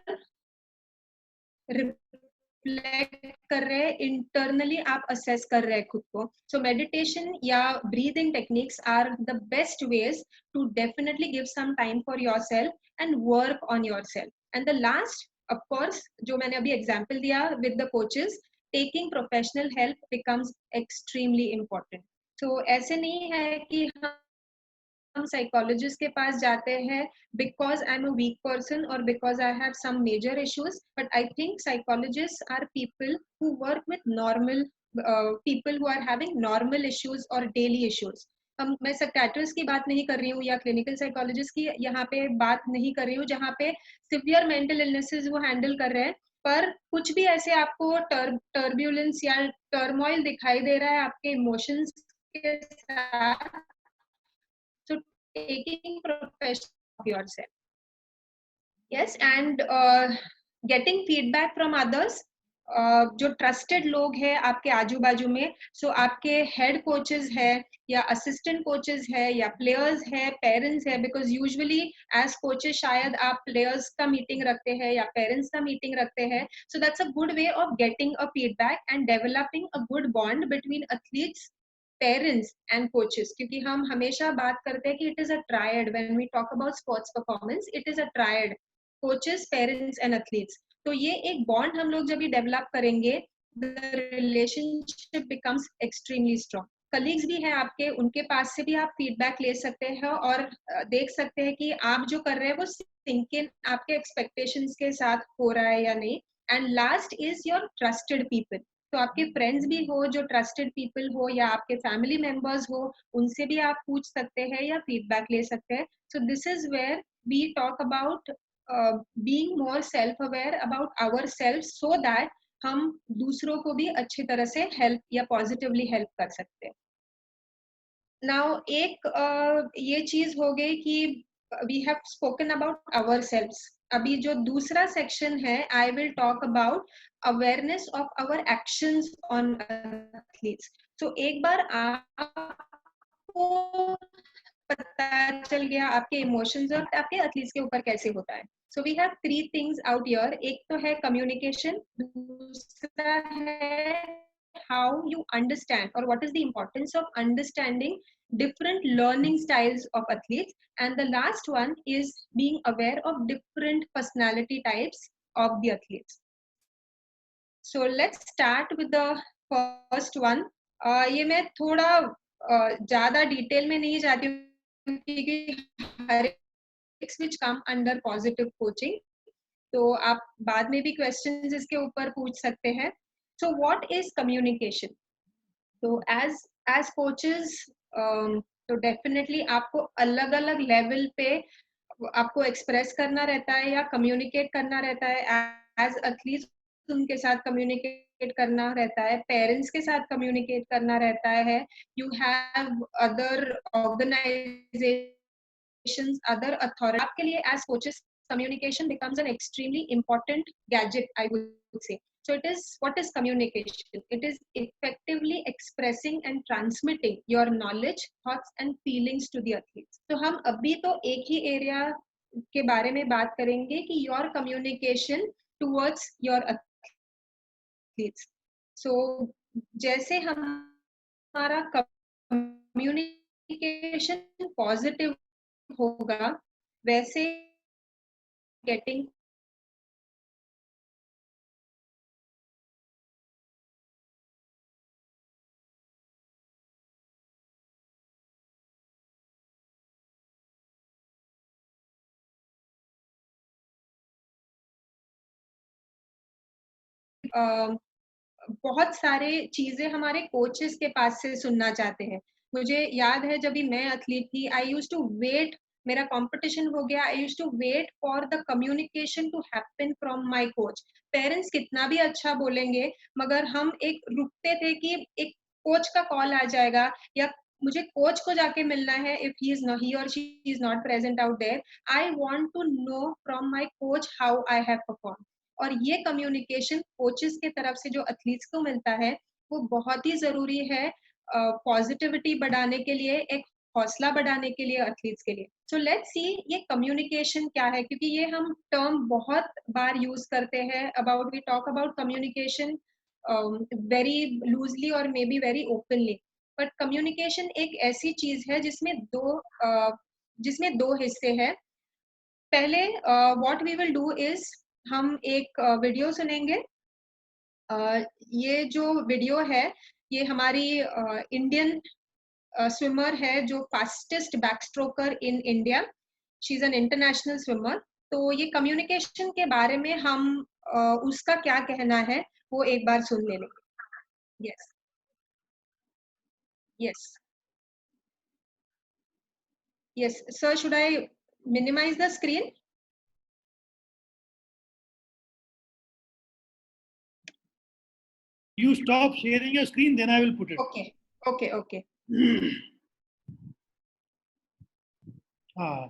रिफ्लेक्ट कर रहे हैं, इंटरनली आप असेस कर रहे हैं खुद को। सो मेडिटेशन या breathing techniques are the best ways to definitely give some time for yourself and work on yourself. And the last, of course, जो मैंने अभी एग्जांपल दिया with the coaches, taking professional help becomes extremely important. तो ऐसे नहीं है कि हम साइकोलॉजिस्ट के पास जाते हैं because I am a weak person और because I have some major issues, but I think psychologists are people who work with normal people who are having normal issues और डेली इश्यूज। मैं psychiatrist की बात नहीं कर रही हूँ या क्लिनिकल साइकोलॉजिस्ट की यहाँ पे बात नहीं कर रही हूँ जहाँ पे सिवियर मेंटल इलनेसेस वो हैंडल कर रहे हैं, पर कुछ भी ऐसे आपको टर्ब्यूलेंस या टर्मोइल दिखाई दे रहा है आपके इमोशंस के साथ, so taking profession of yourself, yes, and getting feedback from others, जो ट्रस्टेड लोग हैं आपके आजू बाजू में, सो आपके हेड कोचेस है या असिस्टेंट कोचेस है या प्लेयर्स है, पेरेंट्स है, बिकॉज यूजुअली एज कोचेस शायद आप प्लेयर्स का मीटिंग रखते हैं या पेरेंट्स का मीटिंग रखते हैं, so that's a good way of getting a feedback and developing a good bond between athletes, parents and coaches. क्योंकि हम हमेशा बात करते हैं कि it is a triad, when we talk about sports performance it is a triad, coaches, parents and athletes. तो ये एक बॉन्ड हम लोग जब भी डेवलप करेंगे, the relationship becomes extremely strong. Colleagues भी हैं आपके, उनके पास से भी आप फीडबैक ले सकते हैं और देख सकते हैं कि आप जो कर रहे हैं वो सिंक इन आपके एक्सपेक्टेशंस के साथ हो रहा है या नहीं। And last is your trusted people, तो आपके फ्रेंड्स भी हो जो ट्रस्टेड पीपल हो या आपके फैमिली मेंबर्स हो, उनसे भी आप पूछ सकते हैं या फीडबैक ले सकते हैं। So this is where we talk about being more self aware about ourselves so that हम दूसरों को भी अच्छी तरह से हेल्प या पॉजिटिवली हेल्प कर सकते हैं। नाउ एक ये चीज हो गई कि we have spoken about ourselves. अभी जो दूसरा सेक्शन है, I will talk about awareness of our actions on athletes. तो एक बार आपको पता चल गया आपके इमोशंस और आपके एथलीट्स के ऊपर कैसे होता है, so we have three things out here. एक तो है कम्युनिकेशन, दूसरा है हाउ यू अंडरस्टैंड और what is the importance of understanding different learning styles of athletes, and the last one is being aware of different personality types of the athletes. So let's start with the first one. ये मैं थोड़ा ज़्यादा detail में नहीं जाती हूँ क्योंकि हर एक which come under positive coaching, तो आप बाद में भी क्वेश्चंस इसके ऊपर पूछ सकते हैं। So what is communication? तो as coaches तो डेफिनेटली आपको अलग अलग लेवल पे आपको एक्सप्रेस करना रहता है या कम्युनिकेट करना रहता है। एज एथलीट्स उनके साथ कम्युनिकेट करना रहता है, पेरेंट्स के साथ कम्युनिकेट करना रहता है, you have other organisations, other authority. आपके लिए as coaches communication becomes an extremely important gadget, I would say. So it is, what is communication? It is effectively expressing and transmitting your knowledge, thoughts and feelings to the athletes. तो हम अभी तो एक ही area के बारे में बात करेंगे कि your communication towards your athletes. So जैसे हमारा कम्युनिकेशन पॉजिटिव होगा, वैसे गेटिंग बहुत सारे चीजें हमारे कोचेस के पास से सुनना चाहते हैं। मुझे याद है जब भी मैं एथलीट थी, आई यूज टू वेट, मेरा कंपटीशन हो गया, I use to wait for the communication to happen from my coach. Parents कितना भी अच्छा बोलेंगे, मगर हम एक रुकते थे कि एक कोच का कॉल आ जाएगा, या मुझे कोच को जाके मिलना है। इफ ही और she is not present out there, I want to know from my coach how I have perform. और ये कम्युनिकेशन कोचेस के तरफ से जो एथलीट्स को मिलता है, वो बहुत ही जरूरी है पॉजिटिविटी बढ़ाने के लिए, एक हौसला बढ़ाने के लिए एथलीट्स के लिए। सो लेट्स सी ये कम्युनिकेशन क्या है, क्योंकि ये हम टर्म बहुत बार यूज करते हैं। We talk about communication very loosely और maybe very openly, but communication एक ऐसी चीज है जिसमें दो हिस्से हैं। पहले what we will do is, हम एक वीडियो सुनेंगे। ये जो वीडियो है, ये हमारी इंडियन स्विमर है जो fastest backstroker in India. She is an international swimmer. तो ये कम्युनिकेशन के बारे में हम उसका क्या कहना है वो एक बार सुन लेंगे। Yes, yes, yes sir, should I minimise the screen? You stop sharing your screen, then I will put it. Okay, okay, okay. हाँ,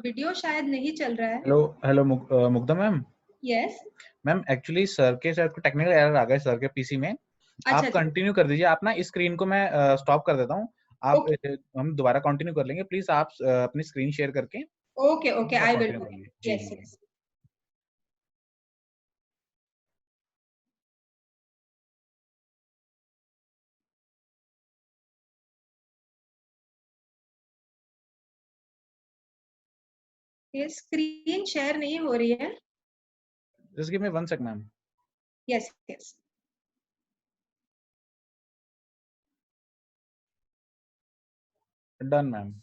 वीडियो शायद नहीं चल रहा है। Hello hello Mugdha ma'am. Yes. Ma'am actually sir के शायद को टेक्निकल एरर आ गया सर के पीसी में। अच्छा, आप अच्छा। कंटिन्यू कर दीजिए। आप ना इस स्क्रीन को मैं स्टॉप कर देता हूँ। आप Okay. हम दोबारा कंटिन्यू कर लेंगे। प्लीज आप अपनी स्क्रीन शेयर करके okay, okay, I will continue do करिए। इट। जी यस, जी। यस। ये स्क्रीन शेयर नहीं हो रही है। Just give me 1 second ma'am. Yes, yes. Done ma'am.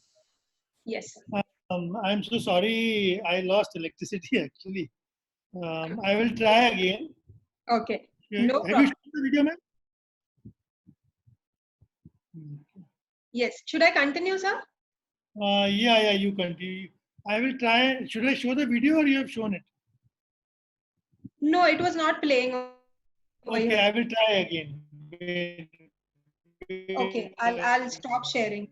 Yes. I'm so sorry, I lost electricity actually. I will try again. Okay, no Have you problem. shown the video, ma'am? Yes, should I continue sir? Yeah, you continue. I will try. Should I show the video or you have shown it? No, it was not playing over Okay, here. I will try again. Wait, Okay, wait, I'll stop sharing.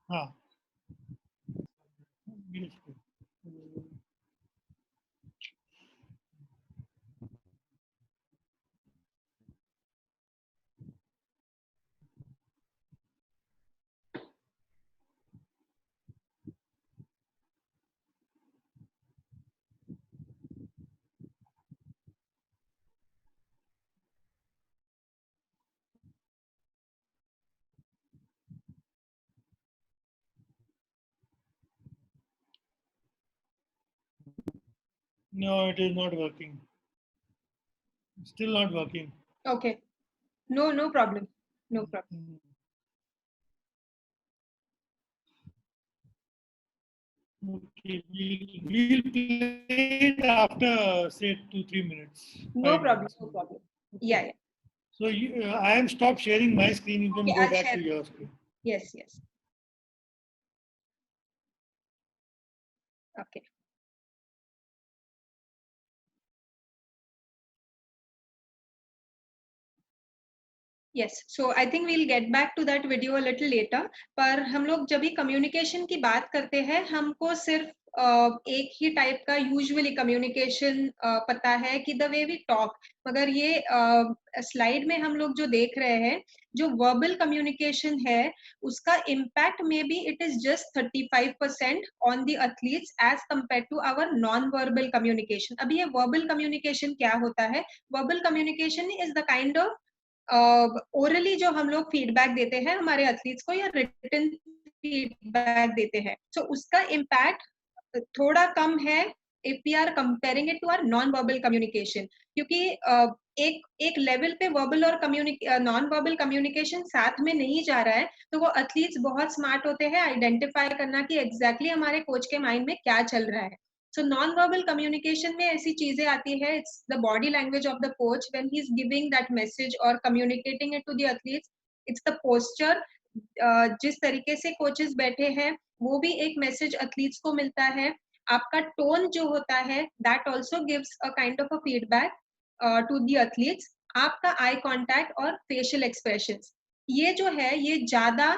हाँ, No, it is not working. Still not working. Okay. No problem. No problem. Okay, we'll play it after say 2-3 minutes. No 5 problem. minutes. No problem. Yeah. So I have stopped sharing my screen. You can Okay, go I'll back share. to your screen. Yes. Okay. Yes, so I think we'll get back to that video a little later. पर हम लोग जब भी communication की बात करते हैं, हमको सिर्फ एक ही टाइप का यूजुअली कम्युनिकेशन पता है कि द वे वी टॉक, मगर ये स्लाइड में हम लोग जो देख रहे हैं, जो वर्बल कम्युनिकेशन है, उसका impact maybe it is just 35% on the athletes as compare to our non verbal communication. अभी ये वर्बल कम्युनिकेशन क्या होता है? Verbal communication is the kind of orally जो हम लोग फीडबैक देते हैं हमारे एथलीट्स को या रिटन फीडबैक देते हैं, सो उसका इम्पैक्ट थोड़ा कम है if we are comparing it to our non verbal communication, क्योंकि एक लेवल पे वर्बल और नॉन वर्बल कम्युनिकेशन साथ में नहीं जा रहा है, तो वो एथलीट्स बहुत स्मार्ट होते हैं आइडेंटिफाई करना कि एग्जैक्टली हमारे कोच के माइंड में क्या चल रहा है. So non-verbal communication में ऐसी चीजें आती है. It's the body language of the coach when he's giving that message or communicating it to the athletes. It's the posture. जिस तरीके से कोचेस बैठे हैं, वो भी एक मैसेज एथलीट्स को मिलता है. आपका टोन जो होता है, that also gives a kind of a feedback to the athletes. आपका आई कांटेक्ट और फेशियल एक्सप्रेशंस, ये जो है ये ज्यादा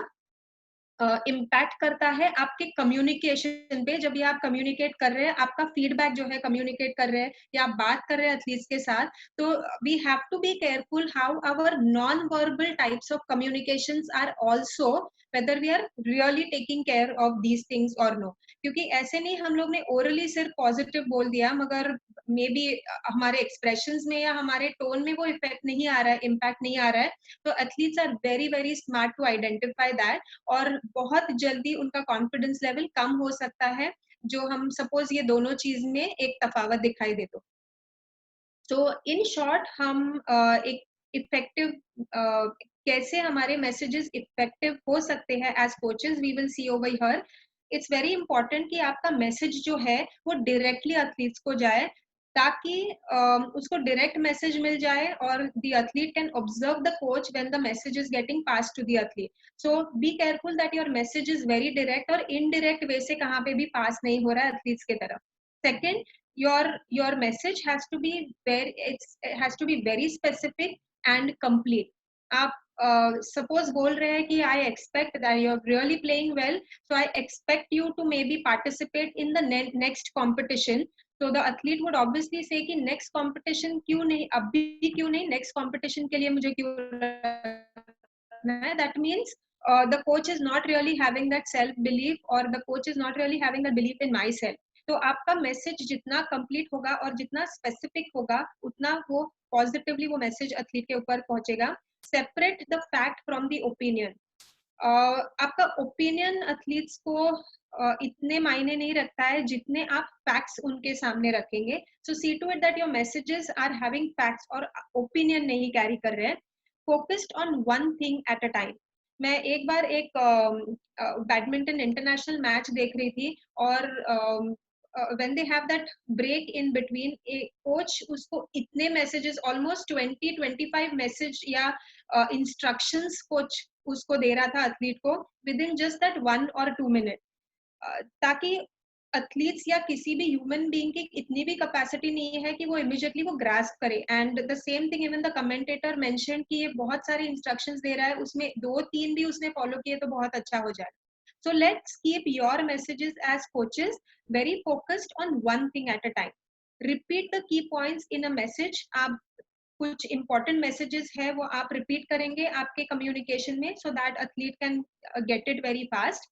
इम्पैक्ट करता है आपके कम्युनिकेशन पे. जब ये आप कम्युनिकेट कर रहे हैं, आपका फीडबैक जो है कम्युनिकेट कर रहे हैं या आप बात कर रहे हैं एथलीट्स के साथ, तो we have to be careful how our non verbal types of communications are also, whether we are really taking care of these things और नो. क्योंकि ऐसे नहीं हम लोग ने ओरली सिर्फ पॉजिटिव बोल दिया, मगर मे बी हमारे एक्सप्रेशंस में या हमारे टोन में वो इफेक्ट नहीं आ रहा है, इम्पैक्ट नहीं आ रहा है. तो athletes are very very smart to identify that, और बहुत जल्दी उनका कॉन्फिडेंस लेवल कम हो सकता है, जो हम सपोज ये दोनों चीज में एक तफावत दिखाई दे. तो इन शॉर्ट हम एक इफेक्टिव कैसे हमारे मैसेजेस इफेक्टिव हो सकते हैं as coaches, we will see over here. It's very important कि आपका मैसेज जो है वो डायरेक्टली एथलीट्स को जाए, ताकि उसको डायरेक्ट मैसेज मिल जाए और the athlete can observe the coach when the message is getting pass to the athlete. So be careful that your message is very direct, और इनडायरेक्ट वे से कहाँ पे भी पास नहीं हो रहा है एथलीट्स की तरफ. Second, your message has to be it has to be very specific and complete. आप suppose बोल रहे हैं कि I expect that you're really playing well, so I expect you to maybe participate in the next competition. So the athlete would obviously say कि next competition क्यों नहीं, अभी क्यों नहीं, next competition के लिए मुझे क्यों रखना है. That means the coach is not really having that self belief, or the coach is not really having that belief in myself. तो आपका मैसेज जितना कंप्लीट होगा और जितना स्पेसिफिक होगा, उतना वो पॉजिटिवली वो मैसेज एथलीट के ऊपर पहुंचेगा. Separate the fact from the opinion. आपका ओपिनियन एथलीट्स को इतने मायने नहीं रखता है जितने आप फैक्ट्स उनके सामने रखेंगे. So see to it that your messages are having facts और ओपिनियन नहीं कैरी कर रहे हैं. Focused on one thing at a time. मैं एक बार एक बैडमिंटन इंटरनेशनल मैच देख रही थी, और when they have that break in between, a coach उसको इतने messages, almost 20-25 message या instructions coach उसको दे रहा था एथलीट को within just that 1 or 2 minute, ताकि एथलीट्स या किसी भी ह्यूमन बीइंग की इतनी भी कैपेसिटी नहीं है कि वो इमीडिएटली वो ग्रास्प करे. And the same thing even the commentator mention कि ये बहुत सारे इंस्ट्रक्शंस दे रहा है, उसमें 2-3 भी उसने फॉलो किए तो बहुत अच्छा हो जाए. So let's keep your messages as coaches very focused on one thing at a time. Repeat the key points in a message. आप कुछ important messages है वो आप repeat करेंगे आपके communication में, so that athlete can get it very fast.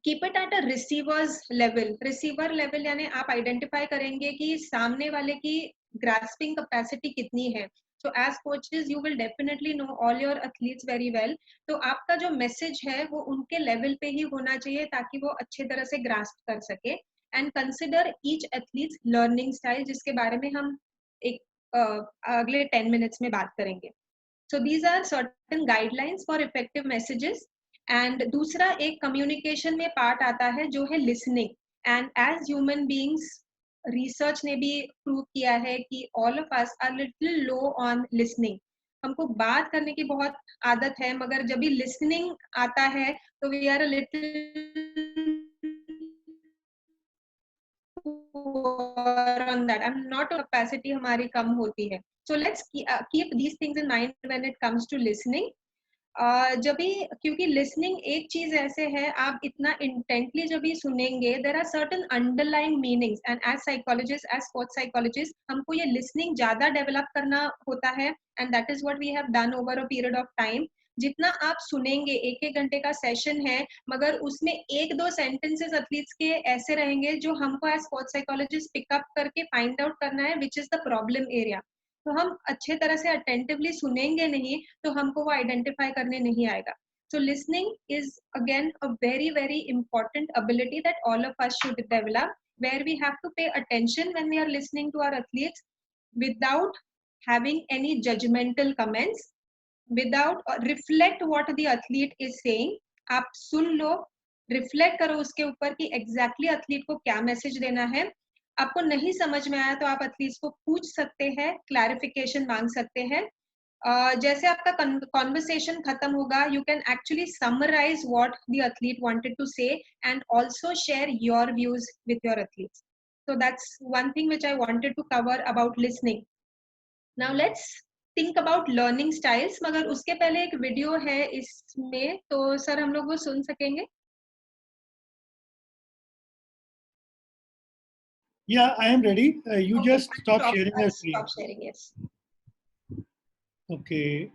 Keep it at a receiver's level. Receiver level यानी आप identify करेंगे कि सामने वाले की grasping capacity कितनी है. So as coaches, you will definitely know all your athletes very well. तो आपका जो मैसेज है वो उनके लेवल पे ही होना चाहिए ताकि वो अच्छे तरह से ग्रास्प कर सके. and consider each athlete's learning style, जिसके बारे में हम एक अगले 10 minutes में बात करेंगे. So these are certain guidelines for effective messages. And दूसरा एक communication में part आता है जो है listening. And as human beings, research ने भी prove किया है कि all of us are little low on listening. हमको बात करने की बहुत आदत है, मगर जब भी listening आता है तो we are a little on that. I'm not a capacity हमारी कम होती है. So let's keep these things in mind when it comes to listening. जब भी, क्योंकि listening एक चीज ऐसे है, आप इतना intently जब भी सुनेंगे, there are certain underlying meanings, and as psychologists, as sports psychologists, हमको ये listening ज्यादा develop करना होता है, and that is what we have done over a period of time. जितना आप सुनेंगे, एक घंटे का सेशन है, मगर उसमें एक दो सेंटेंसेस एथलीट्स के ऐसे रहेंगे जो हमको एज स्पोर्ट्स साइकोलॉजिस्ट पिकअप करके फाइंड आउट करना है which is the problem area. तो हम अच्छे तरह से अटेंटिवली सुनेंगे नहीं तो हमको वो आइडेंटिफाई करने नहीं आएगा. So listening is again a very, very important ability that all of us should develop, where we have to pay attention when we are listening to our athletes without having any judgmental comments, without reflect what the athlete is saying. आप सुन लो, reflect करो उसके ऊपर कि exactly athlete को क्या message देना है. आपको नहीं समझ में आया तो आप एथलीट्स को पूछ सकते हैं, क्लैरिफिकेशन मांग सकते हैं. जैसे आपका कॉन्वर्सेशन खत्म होगा, you can actually summarise what the athlete wanted to say and also share your views with your athletes. So that's one thing which I wanted to cover about listening. Now let's think about learning styles. मगर उसके पहले एक video है इसमें, तो sir हम लोग वो सुन सकेंगे? Yeah, I am ready. You Okay, just stop sharing your screen. Stop sharing, yes. Okay.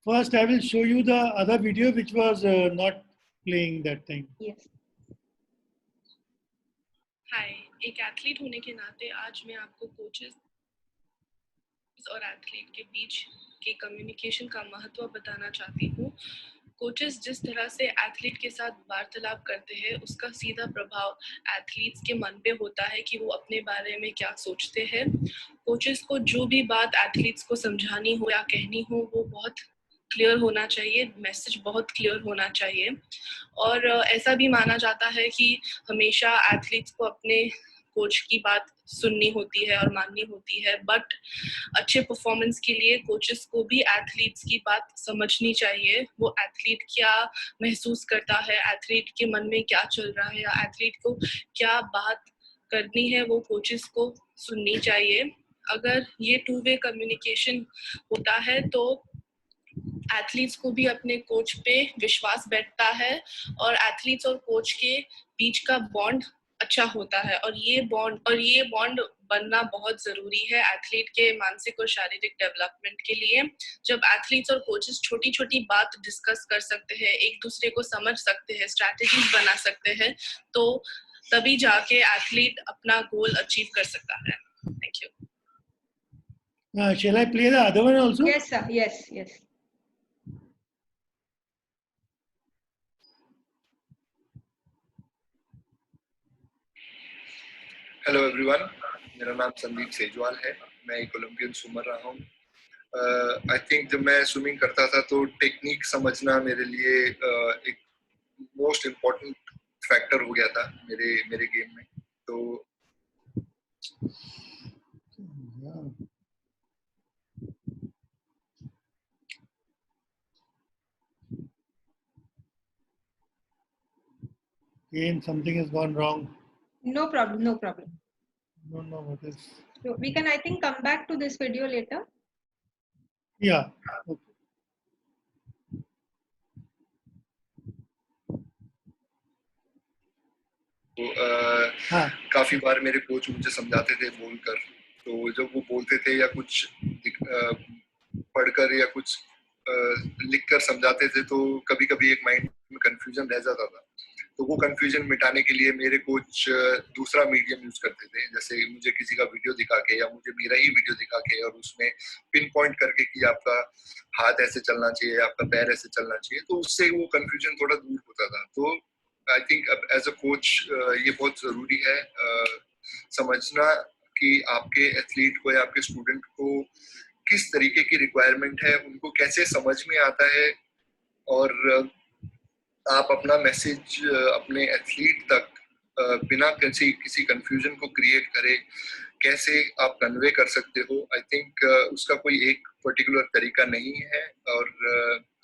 First, I will show you the other video which was not playing that time. Yes. हाय, एक athlete होने के नाते आज मैं आपको coaches और athlete के बीच के कम्युनिकेशन का महत्व बताना चाहती हूँ. कोचेस जिस तरह से एथलीट के साथ वार्तालाप करते हैं, उसका सीधा प्रभाव एथलीट्स के मन पे होता है कि वो अपने बारे में क्या सोचते हैं. कोचेस को जो भी बात एथलीट्स को समझानी हो या कहनी हो, वो बहुत क्लियर होना चाहिए, मैसेज बहुत क्लियर होना चाहिए. और ऐसा भी माना जाता है कि हमेशा एथलीट्स को अपने कोच की बात सुननी होती है और माननी होती है, बट अच्छे परफॉर्मेंस के लिए कोचेस को भी एथलीट्स की बात समझनी चाहिए. वो एथलीट क्या महसूस करता है, एथलीट के मन में क्या चल रहा है, या एथलीट को क्या बात करनी है, वो कोचेस को सुननी चाहिए. अगर ये टू वे कम्युनिकेशन होता है तो एथलीट्स को भी अपने कोच पे विश्वास बैठता है और एथलीट्स और कोच के बीच का बॉन्ड अच्छा होता है. और ये बॉन्ड बनना बहुत जरूरी है एथलीट के मानसिक और शारीरिक डेवलपमेंट के लिए. जब एथलीट्स और कोचेस छोटी छोटी बात डिस्कस कर सकते हैं, एक दूसरे को समझ सकते हैं, स्ट्रैटेजीज बना सकते हैं, तो तभी जाके एथलीट अपना गोल अचीव कर सकता है. Thank you. Shall I play the other one also? Yes, sir. Yes. Hello everyone, मेरा नाम संदीप सेजवाल है. मैं एक ओलंपियन स्विमर रहा हूँ. आई थिंक जब मैं स्विमिंग करता था तो टेक्निक समझना मेरे लिए एक मोस्ट इम्पोर्टेंट फैक्टर हो गया था मेरे गेम में. तो Again, something has gone wrong. No problem. Don't know what is. So we can, I think, come back to this video later. Yeah. Okay. तो काफी बार मेरे कोच मुझे समझाते थे बोलकर. तो जब वो बोलते थे या कुछ पढ़कर या कुछ लिखकर समझाते थे, तो कभी-कभी एक माइंड में कंफ्यूजन रह जाता था. तो वो कंफ्यूजन मिटाने के लिए मेरे कोच दूसरा मीडियम यूज करते थे, जैसे मुझे किसी का वीडियो दिखा के या मुझे मेरा ही वीडियो दिखा के और उसमें पिन पॉइंट करके कि आपका हाथ ऐसे चलना चाहिए, आपका पैर ऐसे चलना चाहिए, तो उससे वो कंफ्यूजन थोड़ा दूर होता था। तो आई थिंक अब एज अ कोच ये बहुत जरूरी है समझना कि आपके एथलीट को या आपके स्टूडेंट को किस तरीके की रिक्वायरमेंट है, उनको कैसे समझ में आता है, और आप अपना मैसेज अपने एथलीट तक बिना किसी कंफ्यूजन को क्रिएट करे कैसे आप कन्वे कर सकते हो। आई थिंक उसका कोई एक पर्टिकुलर तरीका नहीं है, और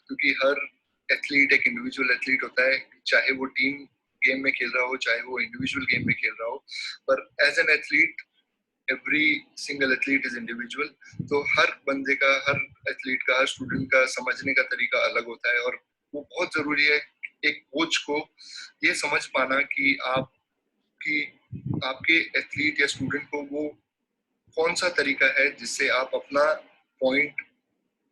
क्योंकि हर एथलीट एक इंडिविजुअल एथलीट होता है, चाहे वो टीम गेम में खेल रहा हो चाहे वो इंडिविजुअल गेम में खेल रहा हो, पर as an athlete every single athlete is individual. तो हर बंदे का, हर एथलीट का, हर स्टूडेंट का समझने का तरीका अलग होता है, और वो बहुत जरूरी है एक कोच को ये समझ पाना कि आपके एथलीट या स्टूडेंट को वो कौन सा तरीका है जिससे आप अपना पॉइंट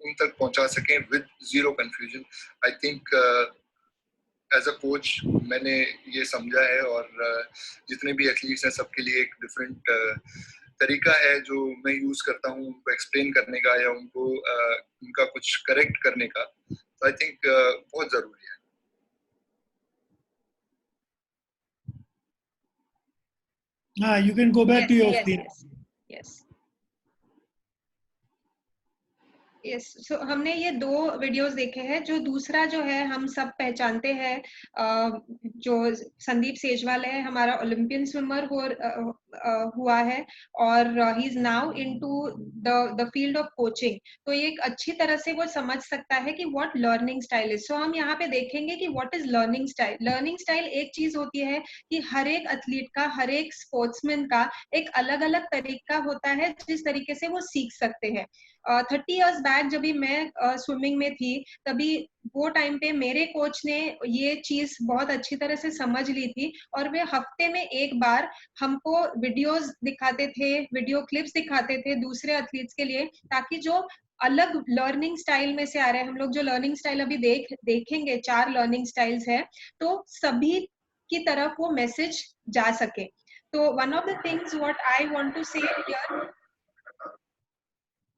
उन तक पहुंचा सकें with zero confusion. I think as a coach मैंने ये समझा है, और जितने भी एथलीट्स हैं सबके लिए एक डिफरेंट तरीका है जो मैं यूज करता हूँ उनको एक्सप्लेन करने का या उनको उनका कुछ करेक्ट करने का। तो आई थिंक बहुत जरूरी है। You can go back to your screen. Yes, so हमने ये 2 वीडियोस देखे हैं। जो दूसरा जो है हम सब पहचानते हैं, जो संदीप सेजवाल है, हमारा ओलंपियन स्विमर हुआ है, और he is now into the field of coaching. तो ये एक अच्छी तरह से वो समझ सकता है कि व्हाट लर्निंग स्टाइल इज। सो हम यहाँ पे देखेंगे कि what is learning style. Learning style एक चीज होती है कि हर एक एथलीट का, हर एक स्पोर्ट्समैन का एक अलग अलग तरीका होता है जिस तरीके से वो सीख सकते हैं। 30 इयर्स बैक जब भी मैं स्विमिंग में थी, तभी वो टाइम पे मेरे कोच ने ये चीज बहुत अच्छी तरह से समझ ली थी, और वे हफ्ते में एक बार हमको वीडियोस दिखाते थे, वीडियो क्लिप्स दिखाते थे दूसरे एथलीट्स के लिए, ताकि जो अलग लर्निंग स्टाइल में से आ रहे हैं, हम लोग जो लर्निंग स्टाइल अभी देखेंगे 4 लर्निंग स्टाइल्स है, तो सभी की तरफ वो मैसेज जा सके। तो one of the things what I want to say here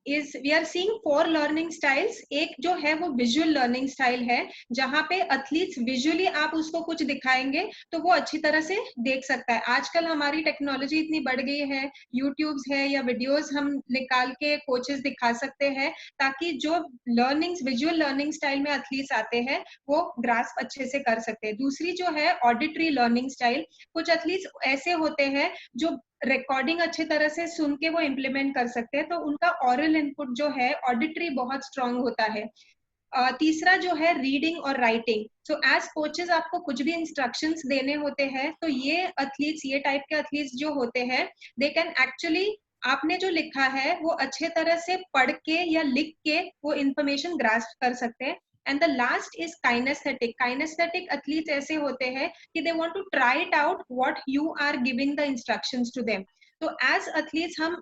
is we are seeing 4 learning styles। एक जो है वो विजुअल लर्निंग स्टाइल है, जहां पे एथलीट्स विजुअली आप उसको कुछ दिखाएंगे तो वो अच्छी तरह से देख सकता है। आजकल हमारी टेक्नोलॉजी इतनी बढ़ गई है, यूट्यूब्स है या वीडियोस हम निकाल के कोचेस दिखा सकते हैं, ताकि जो विजुअल लर्निंग स्टाइल में एथलीट्स आते हैं वो ग्रास्प अच्छे से कर सकते हैं। दूसरी जो है ऑडिटरी लर्निंग स्टाइल। कुछ एथलीट्स ऐसे होते हैं जो रिकॉर्डिंग अच्छी तरह से सुन के वो इम्प्लीमेंट कर सकते हैं, तो उनका ऑरल इनपुट जो है ऑडिटरी बहुत स्ट्रांग होता है। तीसरा जो है रीडिंग और राइटिंग। सो एज कोचेस आपको कुछ भी इंस्ट्रक्शंस देने होते हैं, तो ये एथलीट्स, ये टाइप के एथलीट्स जो होते हैं, दे कैन एक्चुअली आपने जो लिखा है वो अच्छे तरह से पढ़ के या लिख के वो इंफॉर्मेशन ग्रास्प कर सकते हैं। And the last is kinesthetic. Kinesthetic athletes ऐसे होते हैं कि they want to try it out what you are giving the instructions to them. तो as athletes हम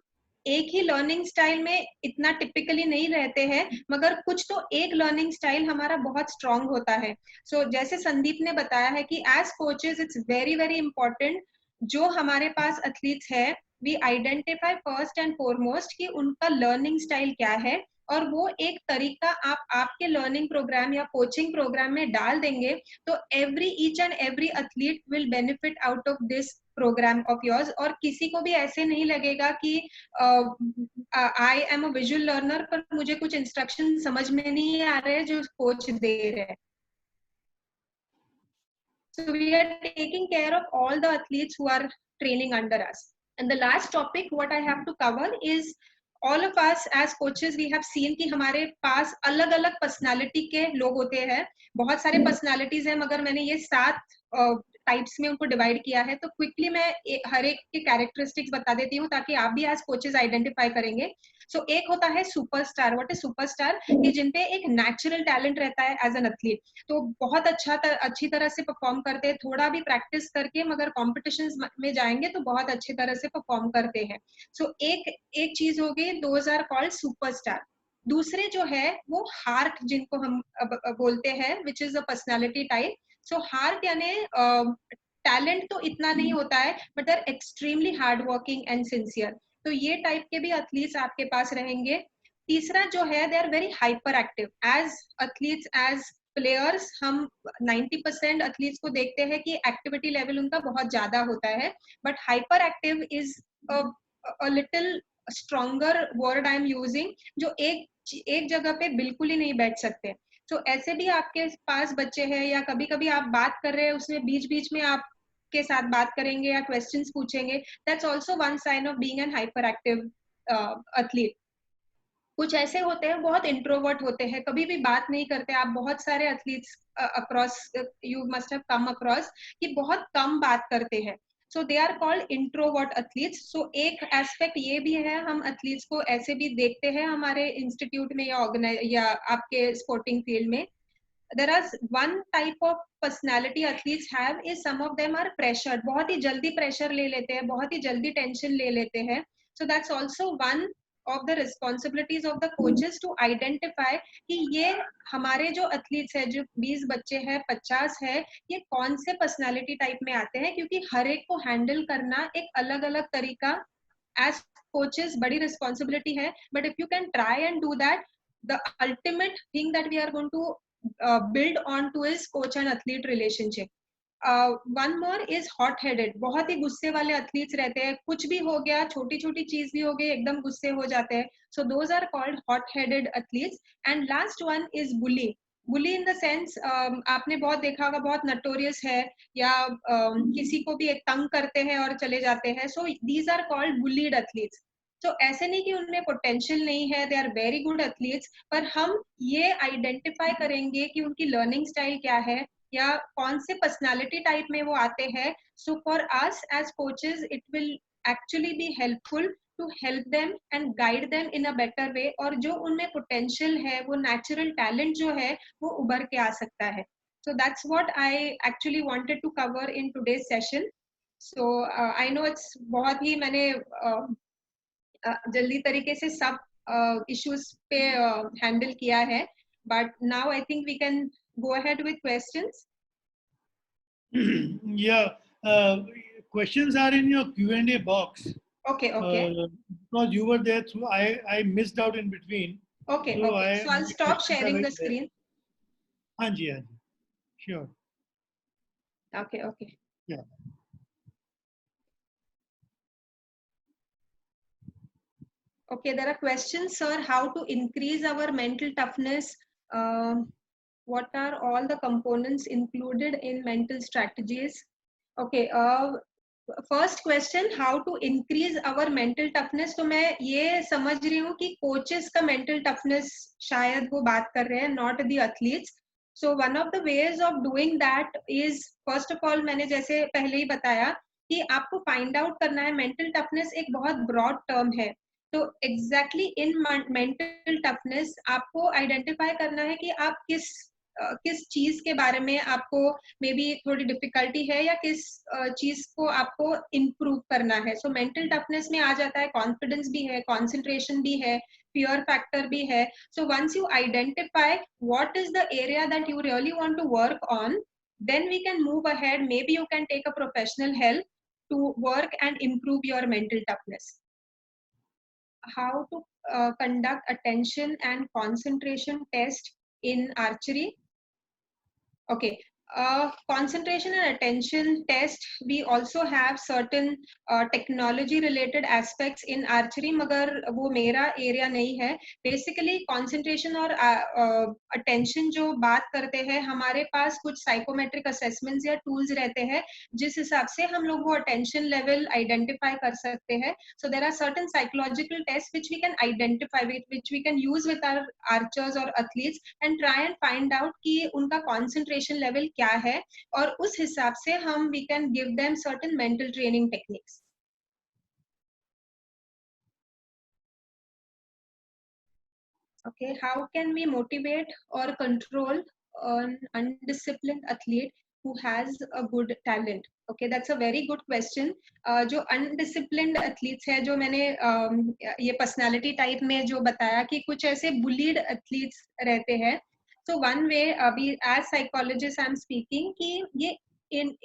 एक ही लर्निंग स्टाइल में इतना टिपिकली नहीं रहते हैं, मगर कुछ तो एक लर्निंग स्टाइल हमारा बहुत स्ट्रांग होता है। सो जैसे संदीप ने बताया है कि as coaches it's very very important, जो हमारे पास एथलीट्स है, we identify first and foremost कि उनका लर्निंग स्टाइल क्या है, और वो एक तरीका आप आपके लर्निंग प्रोग्राम या कोचिंग प्रोग्राम में डाल देंगे, तो each and every athlete will benefit out of this programme of yours. और किसी को भी ऐसे नहीं लगेगा कि I am a visual learner पर मुझे कुछ इंस्ट्रक्शन समझ में नहीं आ रहे जो कोच दे रहे हैं। So we are taking care of all the athletes who are training under us. And the last topic what I have to cover is all of us as coaches we have seen कि हमारे पास अलग अलग personality के लोग होते हैं। बहुत सारे पर्सनालिटीज हैं, मगर मैंने ये 7 टाइप्स में उनको डिवाइड किया है। तो क्विकली मैं हर एक के कैरेक्टरिस्टिक्स बता देती हूँ ताकि आप भी एज कोचेस आइडेंटिफाई करेंगे। सो एक होता है सुपरस्टार। What is superstar? कि जिनपे एक नेचुरल टैलेंट रहता है एज एन एथलीट, तो बहुत अच्छी तरह से परफॉर्म करते हैं, थोड़ा भी प्रैक्टिस करके मगर कॉम्पिटिशंस में जाएंगे तो बहुत अच्छी तरह से परफॉर्म करते हैं। सो एक चीज हो गई, दोज आर कॉल्ड सुपरस्टार। दूसरे जो है वो हार्ट, जिनको हम बोलते हैं, which is a personality type. So hard यानी टैलेंट तो इतना नहीं होता है, but they are extremely hard working and sincere. तो ये टाइप के भी एथलीट्स आपके पास रहेंगे। तीसरा जो है, they are very hyper active as athletes, as players. हम 90% एथलीट्स को देखते हैं कि एक्टिविटी लेवल उनका बहुत ज्यादा होता है, but hyper active is a little stronger word I am using, जो एक जगह पे बिल्कुल ही नहीं बैठ सकते। तो ऐसे भी आपके पास बच्चे हैं, या कभी कभी आप बात कर रहे हैं उसमें बीच बीच में आप के साथ बात करेंगे या क्वेश्चंस पूछेंगे, that's also one sine of being an hyper active athlete. कुछ ऐसे होते हैं बहुत इंट्रोवर्ट होते हैं, कभी भी बात नहीं करते। आप बहुत सारे athletes across, you must have come across, कि बहुत कम बात करते हैं। So they are called introvert athletes. So एक एस्पेक्ट ये भी है, हम एथलीट्स को ऐसे भी देखते हैं हमारे इंस्टीट्यूट में या आपके स्पोर्टिंग फील्ड में। there are one type of personality athletes have is some of them are pressured, बहुत ही जल्दी प्रेशर ले लेते हैं, बहुत ही जल्दी टेंशन ले लेते हैं। so that's also one of the responsibilities of the coaches to identify कि ये हमारे जो एथलीट्स है, जो 20 बच्चे हैं, 50 है, ये कौन से पर्सनालिटी टाइप में आते हैं, क्योंकि हर एक को हैंडल करना एक अलग अलग तरीका एज कोचेस बड़ी रिस्पॉन्सिबिलिटी है। But if you can try and do that, the ultimate thing that we are going to build on to is coach and athlete relationship. One more is hot headed, बहुत ही गुस्से वाले athletes रहते हैं, कुछ भी हो गया, छोटी छोटी चीज भी हो गई, एकदम गुस्से हो जाते हैं। so those are called hot headed athletes. and last one is bully. bully in the sense, आपने बहुत देखा होगा, बहुत नटोरियस है, या किसी को भी एक तंग करते हैं और चले जाते हैं। so these are called bullied athletes. तो ऐसे नहीं कि उनमें पोटेंशियल नहीं है, they are very good athletes, पर हम ये आइडेंटिफाई करेंगे कि उनकी लर्निंग स्टाइल क्या है, या कौन से पर्सनालिटी टाइप में वो आते हैं। So for us as coaches it will actually be helpful to help them and guide them in a better way, और जो उनमें पोटेंशियल है, वो नेचुरल टैलेंट जो है, वो उभर के आ सकता है। so that's what I actually wanted to cover in today's session. so I know it's बहुत ही मैंने जल्दी तरीके से सब इश्यूज पे हैंडल किया है, but now I think we can go ahead with questions. Yeah, questions are in your Q&A box. Okay. Because you were there through, I missed out in between. Okay. So I'll stop sharing the screen. हाँ जी, sure. Okay. Yeah. Okay, there are questions, sir. How to increase our mental toughness? What are all the components included in mental strategies? Okay, first question, how to increase our mental toughness? तो मैं ये समझ रही हूँ कि coaches का mental toughness शायद वो बात कर रहे हैं, not the athletes. So one of the ways of doing that is, first of all, मैंने जैसे पहले ही बताया कि आपको find out करना है, mental toughness एक बहुत broad term है। तो एग्जैक्टली इन मेंटल टफनेस आपको आइडेंटिफाई करना है कि आप किस चीज के बारे में आपको मे बी थोड़ी डिफिकल्टी है, या किस चीज को आपको इम्प्रूव करना है। सो मेंटल टफनेस में आ जाता है कॉन्फिडेंस भी है, कंसंट्रेशन भी है, फियर फैक्टर भी है। So once you identify what is the area that you really want to work on, then we can move ahead. Maybe you can take a professional help to work and improve your mental toughness. How to conduct attention and concentration test in archery? Okay, concentration and attention test, we also have certain technology related aspects in archery, मगर वो मेरा area नहीं है। Basically concentration और attention जो बात करते हैं, हमारे पास कुछ psychometric assessments या tools रहते हैं जिस हिसाब से हम लोग वो attention level identify कर सकते हैं। So there are certain psychological tests which we can identify with, which we can use with our archers or athletes and try and find out कि उनका concentration level क्या है, और उस हिसाब से हम we can give them certain mental training techniques. Okay, how can we motivate or control an undisciplined athlete who has a good talent? Okay, that's a very good question. जो undisciplined athletes है, जो मैंने ये personality type में जो बताया कि कुछ ऐसे bullied athletes रहते हैं, So one way अभी as psychologist I'm speaking कि ये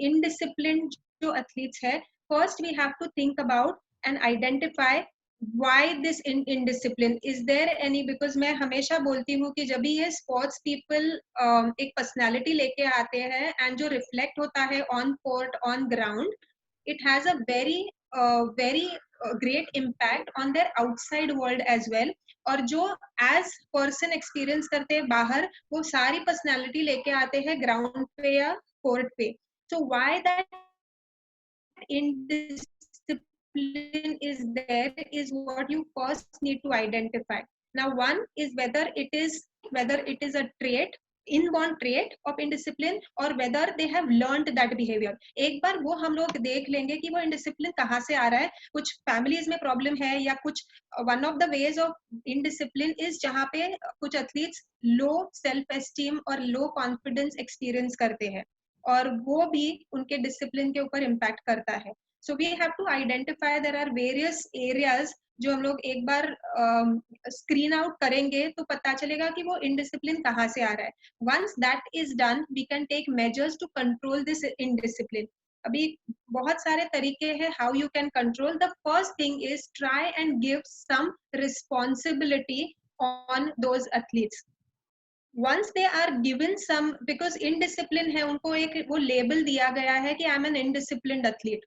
indisciplined जो athletes है, first we have to think about and identify why this indiscipline is there any, because मैं हमेशा बोलती हूँ कि जब भी ये sports people एक personality लेके आते हैं and जो reflect होता है on court on ground, it has a very great impact on their outside world as well. और जो as person experience करते हैं बाहर, वो सारी personality लेके आते हैं ground पे या court पे. So why that indiscipline is there is what you first need to identify. Now one is whether it is a trait, inborn trait of indiscipline, or whether they have learned that behavior. एक बार वो हम लोग देख लेंगे कि वो indiscipline कहाँ से आ रहा है, कुछ families में problem है या कुछ one of the ways of indiscipline is जहाँ पे कुछ athletes low self esteem और low confidence experience करते हैं और वो भी उनके discipline के ऊपर impact करता है. So we have to identify there are various areas जो हम लोग एक बार स्क्रीन आउट करेंगे तो पता चलेगा कि वो इनडिसिप्लिन कहाँ से आ रहा है. Once that is done, we can take measures to control this indiscipline. अभी बहुत सारे तरीके हैं how you can control. The first thing is try and give some responsibility on those athletes. Once they are given some, because indiscipline है, उनको एक वो label दिया गया है कि I am an indisciplined athlete.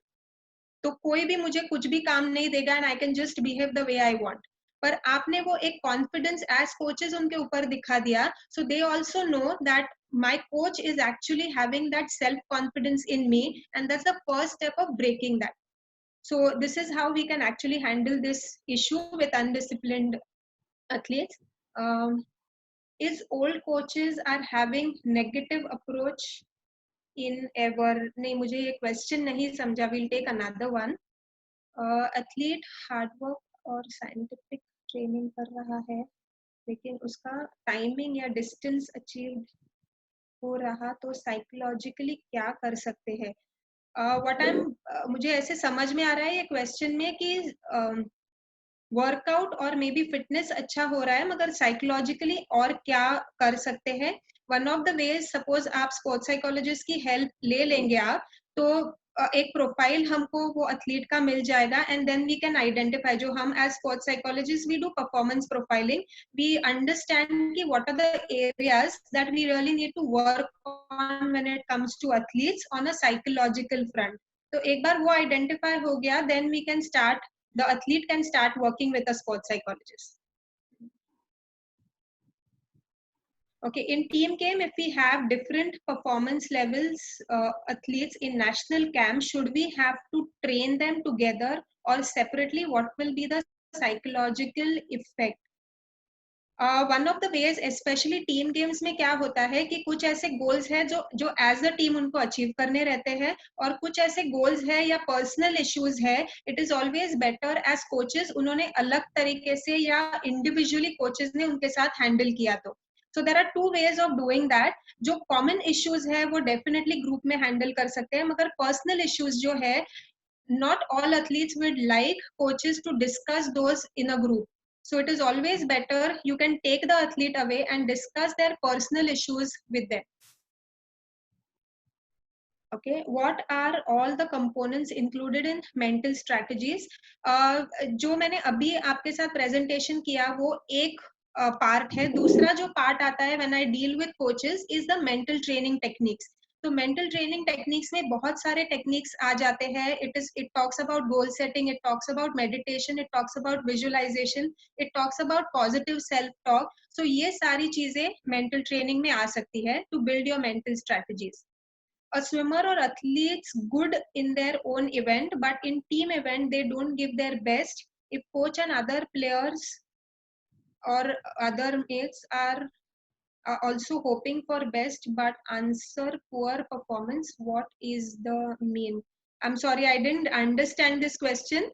तो कोई भी मुझे कुछ भी काम नहीं देगा and I can just behave the way I want. पर आपने वो एक confidence as coaches उनके ऊपर दिखा दिया, so they also know that my coach is actually having that self confidence in me, and that's the first step of breaking that. So this is how we can actually handle this issue with undisciplined athletes. Is old coaches are having negative approach in ever? नहीं, मुझे ये question नहीं समझा. We'll take another one. Athlete hard work और scientific training कर रहा है, लेकिन उसका timing या distance achieved हो रहा, तो psychologically क्या कर सकते हैं? What I'm मुझे ऐसे समझ में आ रहा है ये question में कि वर्कआउट और मे बी फिटनेस अच्छा हो रहा है, मगर साइकोलॉजिकली और क्या कर सकते हैं. One of the veg, suppose आप स्पोर्ट्स साइकोलॉजिस्ट की हेल्प ले लेंगे आप, तो एक प्रोफाइल हमको वो एथलीट का मिल जाएगा and then we can identify. जो हम as sports psychologist we do performance profiling, we understand कि what are the areas that we really need to work on when it comes to athletes on a psychological front. तो एक बार वो identify हो गया, then we can start, the athlete can start working with a sports psychologist. Okay, in team game, if we have different performance levels athletes in national camp, should we have to train them together or separately? What will be the psychological effect? One of the veg, specially team games में क्या होता है कि कुछ ऐसे goals है जो as a team उनको अचीव करने रहते हैं, और कुछ ऐसे गोल्स है या पर्सनल इश्यूज है, it is always better as coaches उन्होंने अलग तरीके से या इंडिविजुअली कोचेस ने उनके साथ हैंडल किया. तो so there are two ways of doing that. जो कॉमन इश्यूज है वो डेफिनेटली ग्रुप में हैंडल कर सकते हैं, मगर पर्सनल इश्यूज जो है, not all athletes would like coaches to discuss those in a group. So it is always better you can take the athlete away and discuss their personal issues with them. Okay, what are all the components included in mental strategies? जो मैंने अभी आपके साथ presentation किया वो एक part है. दूसरा जो part आता है when I deal with coaches is the mental training techniques. तो मेंटल ट्रेनिंग टेक्निक्स में बहुत सारे टेक्निक्स आ जाते हैं. It talks about goal setting, it talks about meditation, it talks about visualisation, it talks about positive self talk. So ये सारी चीजें मेंटल ट्रेनिंग में आ सकती है to build your mental strategies. A swimmer or athletes good in their own event, but in team event they don't give their best. If coach and other players or other mates are also hoping for best but answer poor performance, what is the mean? I'm sorry, I didn't understand this question.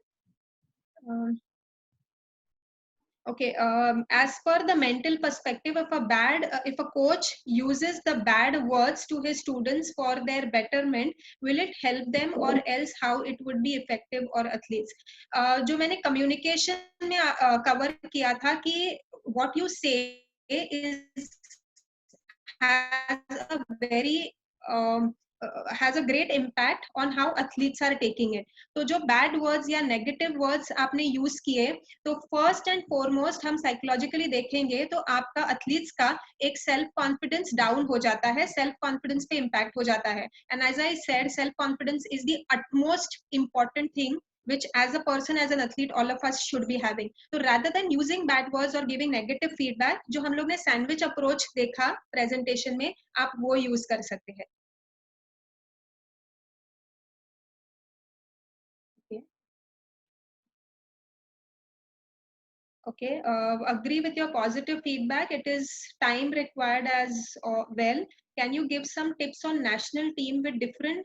Okay, as per the mental perspective of if a coach uses the bad words to his students for their betterment, will it help them, or else how it would be effective or athletes? जो मैंने communication में cover किया था कि what you say is has a very has a great impact on how athletes are taking it. तो जो bad words या negative words आपने use किए, तो first and foremost हम psychologically देखेंगे तो आपका athletes का एक self confidence down हो जाता है, self confidence पे impact हो जाता है. And as I said, self confidence is the utmost important thing which as a person, as an athlete, all of us should be having. So rather than using bad words or giving negative feedback, जो हम लोग ने sandwich approach देखा presentation में, आप वो use कर सकते हैं. Okay, agree with your positive feedback. It is time required as well. Can you give some tips on national team with different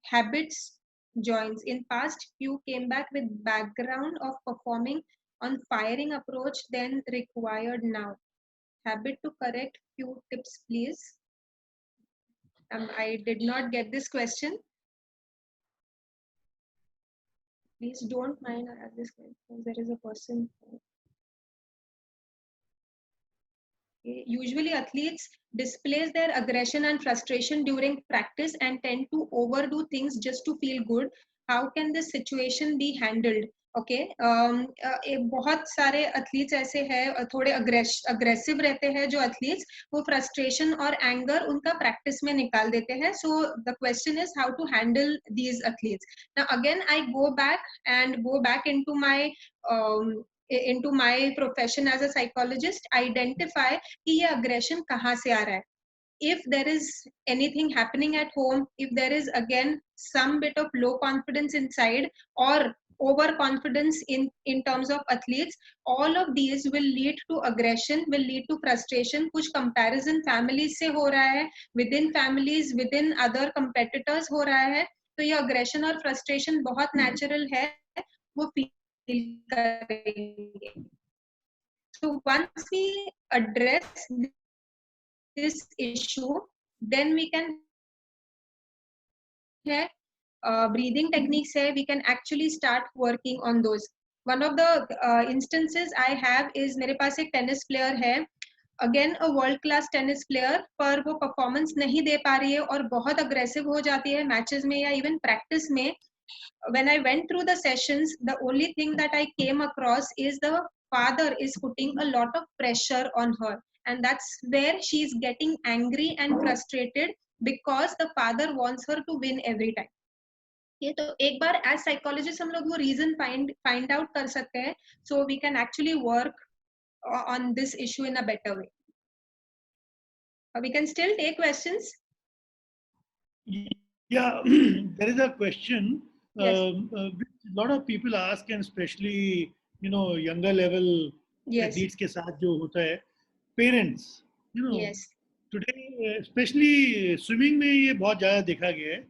habits joins? In past, few came back with background of performing on firing approach then required now. Habit to correct, few tips, please. I did not get this question. Please don't mind this question. There is a person. Usually athletes displays their aggression and frustration during practice and tend to overdo things just to feel good. How can this situation be handled? Okay, बहुत सारे athletes ऐसे हैं थोड़े aggressive रहते हैं जो athletes, वो frustration और anger उनका practice में निकाल देते हैं. So the question is how to handle these athletes. Now again I go back into my profession as a psychologist, identify कि ये aggression कहाँ से आ रहा है. If there is anything happening at home, if there is again some bit of low confidence inside or overconfidence in terms of athletes, all of these will lead to aggression, will lead to frustration. कुछ comparison families से हो रहा है, within families, within other competitors हो रहा है. तो ये aggression और frustration बहुत natural है, वो feel करेंगे. So once we address this issue, then we can breathing techniques hai, we can actually start working on those. One of the instances I have is मेरे पास एक tennis player है, again a world class tennis player, पर वो performance नहीं दे पा रही है और बहुत aggressive हो जाती है matches में या even practice में. When I went through the sessions, the only thing that I came across is the father is putting a lot of pressure on her, and that's where she is getting angry and frustrated because the father wants her to win every time. Okay, तो एक बार as psychologist हम लोग वो reason find out कर सकते हैं, so we can actually work on this issue in a better way. We can still take questions. Yeah, there is a question. Yes. Which a lot of people ask, and especially younger level Yes. athletes के साथ जो होता है, parents, Yes. today especially swimming में ये बहुत ज़्यादा देखा गया है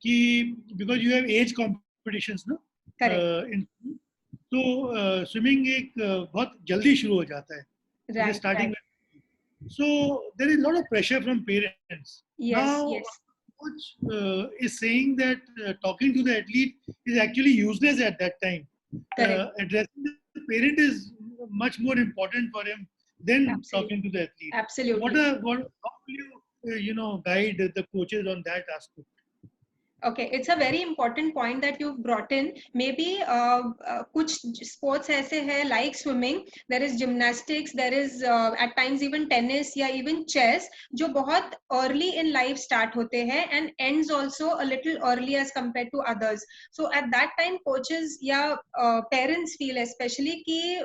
कि because you have age competitions ना, Correct. तो swimming एक बहुत जल्दी शुरू हो जाता है. Right. Starting Right. so there is a lot of pressure from parents. Yes. Now, Yes. coach is saying that talking to the athlete is actually useless at that time. Addressing the parent is much more important for him than Absolutely. talking to the athlete. Absolutely. How will you guide the coaches on that aspect? Okay, it's a very important point that you've brought in. Maybe कुछ sports ऐसे हैं like swimming, there is gymnastics, there is at times even tennis या even chess जो बहुत early in life start होते हैं and ends also a little early as compared to others. So at that time coaches या parents feel especially कि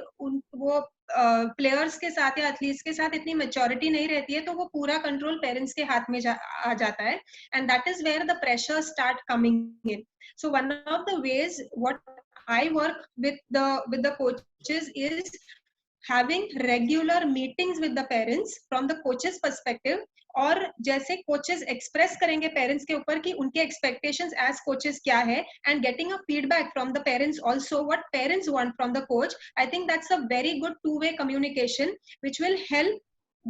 वो players के साथ या एथलीट्स के साथ इतनी मैच्योरिटी नहीं रहती है, तो वो पूरा कंट्रोल पेरेंट्स के हाथ में आ जाता है, and that is where the pressure start coming in. So one of the ways what I work with the coaches is having regular meetings with the parents from the coaches perspective, और जैसे coaches express करेंगे parents के ऊपर कि उनके expectations as coaches क्या है, and getting a feedback from the parents also what parents want from the coach. I think that's a very good two-way communication which will help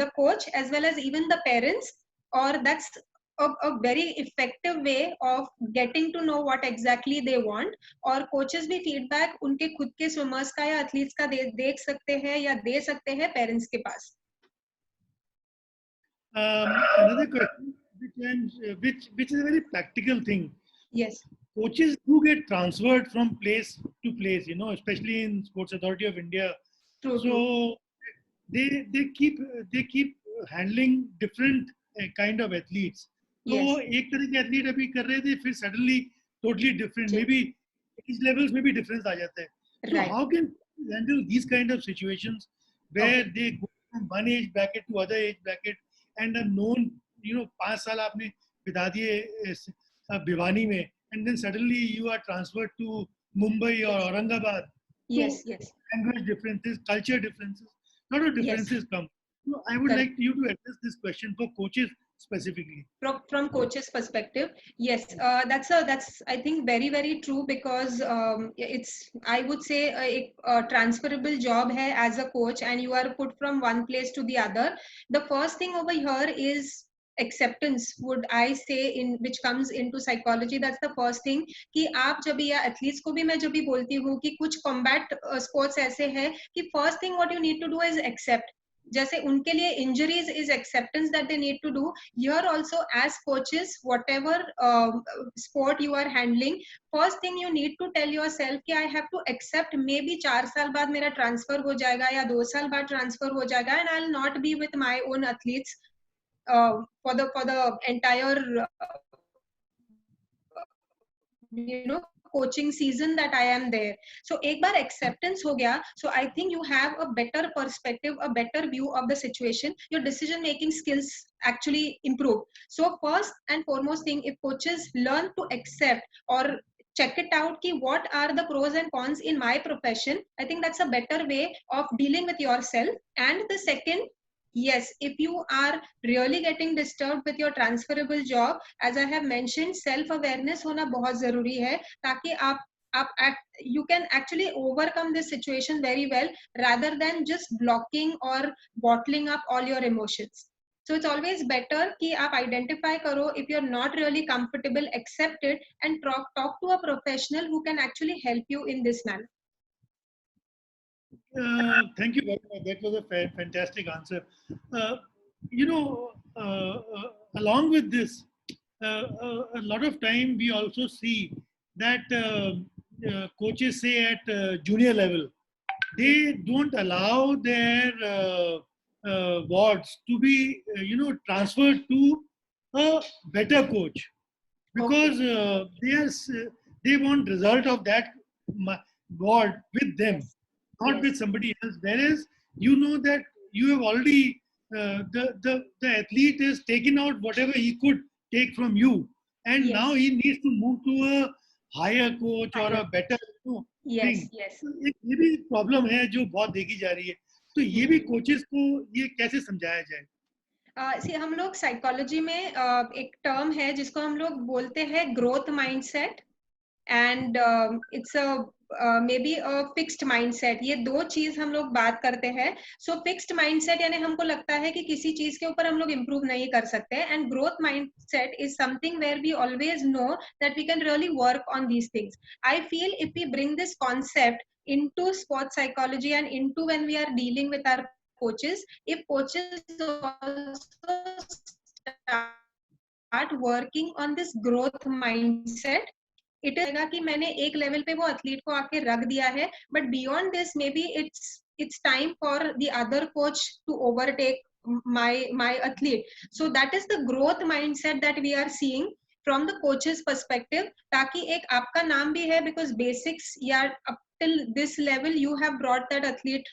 the coach as well as even the parents, or that's a very effective way of getting to know what exactly they want. और coaches भी feedback उनके खुद के swimmers का या athletes का देख सकते हैं या दे सकते हैं पेरेंट्स के पास. Another question, which is a very practical thing. Yes. Coaches do get transferred from place to place, especially in Sports Authority of India. True. So they keep handling different kind of athletes. So Yes. एक तरह के athlete अभी कर रहे थे, फिर suddenly totally different. जी. Maybe age levels में भी difference आ जाता है. So Right. how can you handle these kind of situations where Okay. they go from one age bracket to other age bracket and a known, 5 साल आपने बिता दिए भिवानी में, and then suddenly you are transferred to Mumbai or Yes. Aurangabad. Yes. So Yes. language differences, culture differences, lot of Yes. differences come. So I would Correct. like you to address this question for coaches specifically. From coaches perspective, yes, that's I think very true, because it's, I would say, a transferable job hai as a coach, and you are put from one place to the other. The first thing over here is acceptance, would I say, in which comes into psychology. That's the first thing, कि आप जब, या athletes को भी मैं जब भी बोलती हूँ कि कुछ कॉम्बैट स्पोर्ट्स ऐसे हैं कि first thing what you need to do is accept. जैसे उनके लिए injuries is acceptance that they need to do. Here also, as coaches, whatever sport you are handling, first thing you need to tell yourself कि I have to accept, maybe 4 साल बाद मेरा transfer हो जाएगा या 2 साल बाद ट्रांसफर हो जाएगा, and I'll not be with my own athletes for the entire coaching season that I am there. So एक बार acceptance हो गया, so I think you have a better perspective, a better view of the situation. Your decision making skills actually improve. So first and foremost thing, if coaches learn to accept or check it out ki what are the pros and cons in my profession, I think that's a better way of dealing with yourself. And the second, yes, if you are really getting disturbed with your transferable job, as I have mentioned, self awareness hona bahut zaruri hai, taki you can actually overcome this situation very well, rather than just blocking or bottling up all your emotions. So it's always better कि आप identify करो, if you're not really comfortable, accept it, and talk to a professional who can actually help you in this manner. Thank you very much. That was a fantastic answer. Along with this, a lot of time we also see that coaches say at junior level, they don't allow their wards to be, transferred to a better coach, because they want result of that ward with them, Yes. not Yes. with somebody else. Whereas you know that you have already the athlete has taken out whatever he could take from you, and Yes. now he needs to move to a higher coach or Higher. a better Yes. thing. Yes. तो ये भी problem है जो बहुत देखी जा रही है. तो ये भी कोचेस को ये कैसे समझाया जाए? हम लोग साइकोलॉजी में एक टर्म है जिसको हम लोग बोलते हैं growth mindset, and it's may be a fixed mindset. ये दो चीज हम लोग बात करते हैं. सो फिक्स्ड माइंडसेट यानी हमको लगता है कि किसी चीज के ऊपर हम लोग इम्प्रूव नहीं कर सकते, and growth mindset is something where we always know that we can really work on these things. I feel if we bring this concept into sports psychology and into when we are dealing with our coaches, if coaches also start working on this growth mindset, it रहेगा कि मैंने एक level पे वो athlete को आके रख दिया है, but beyond this may be it's time for the other coach to overtake my athlete. So that is the growth mindset that we are seeing from the coach's perspective, ताकि एक आपका नाम भी है, because basics या up till this level you have brought that athlete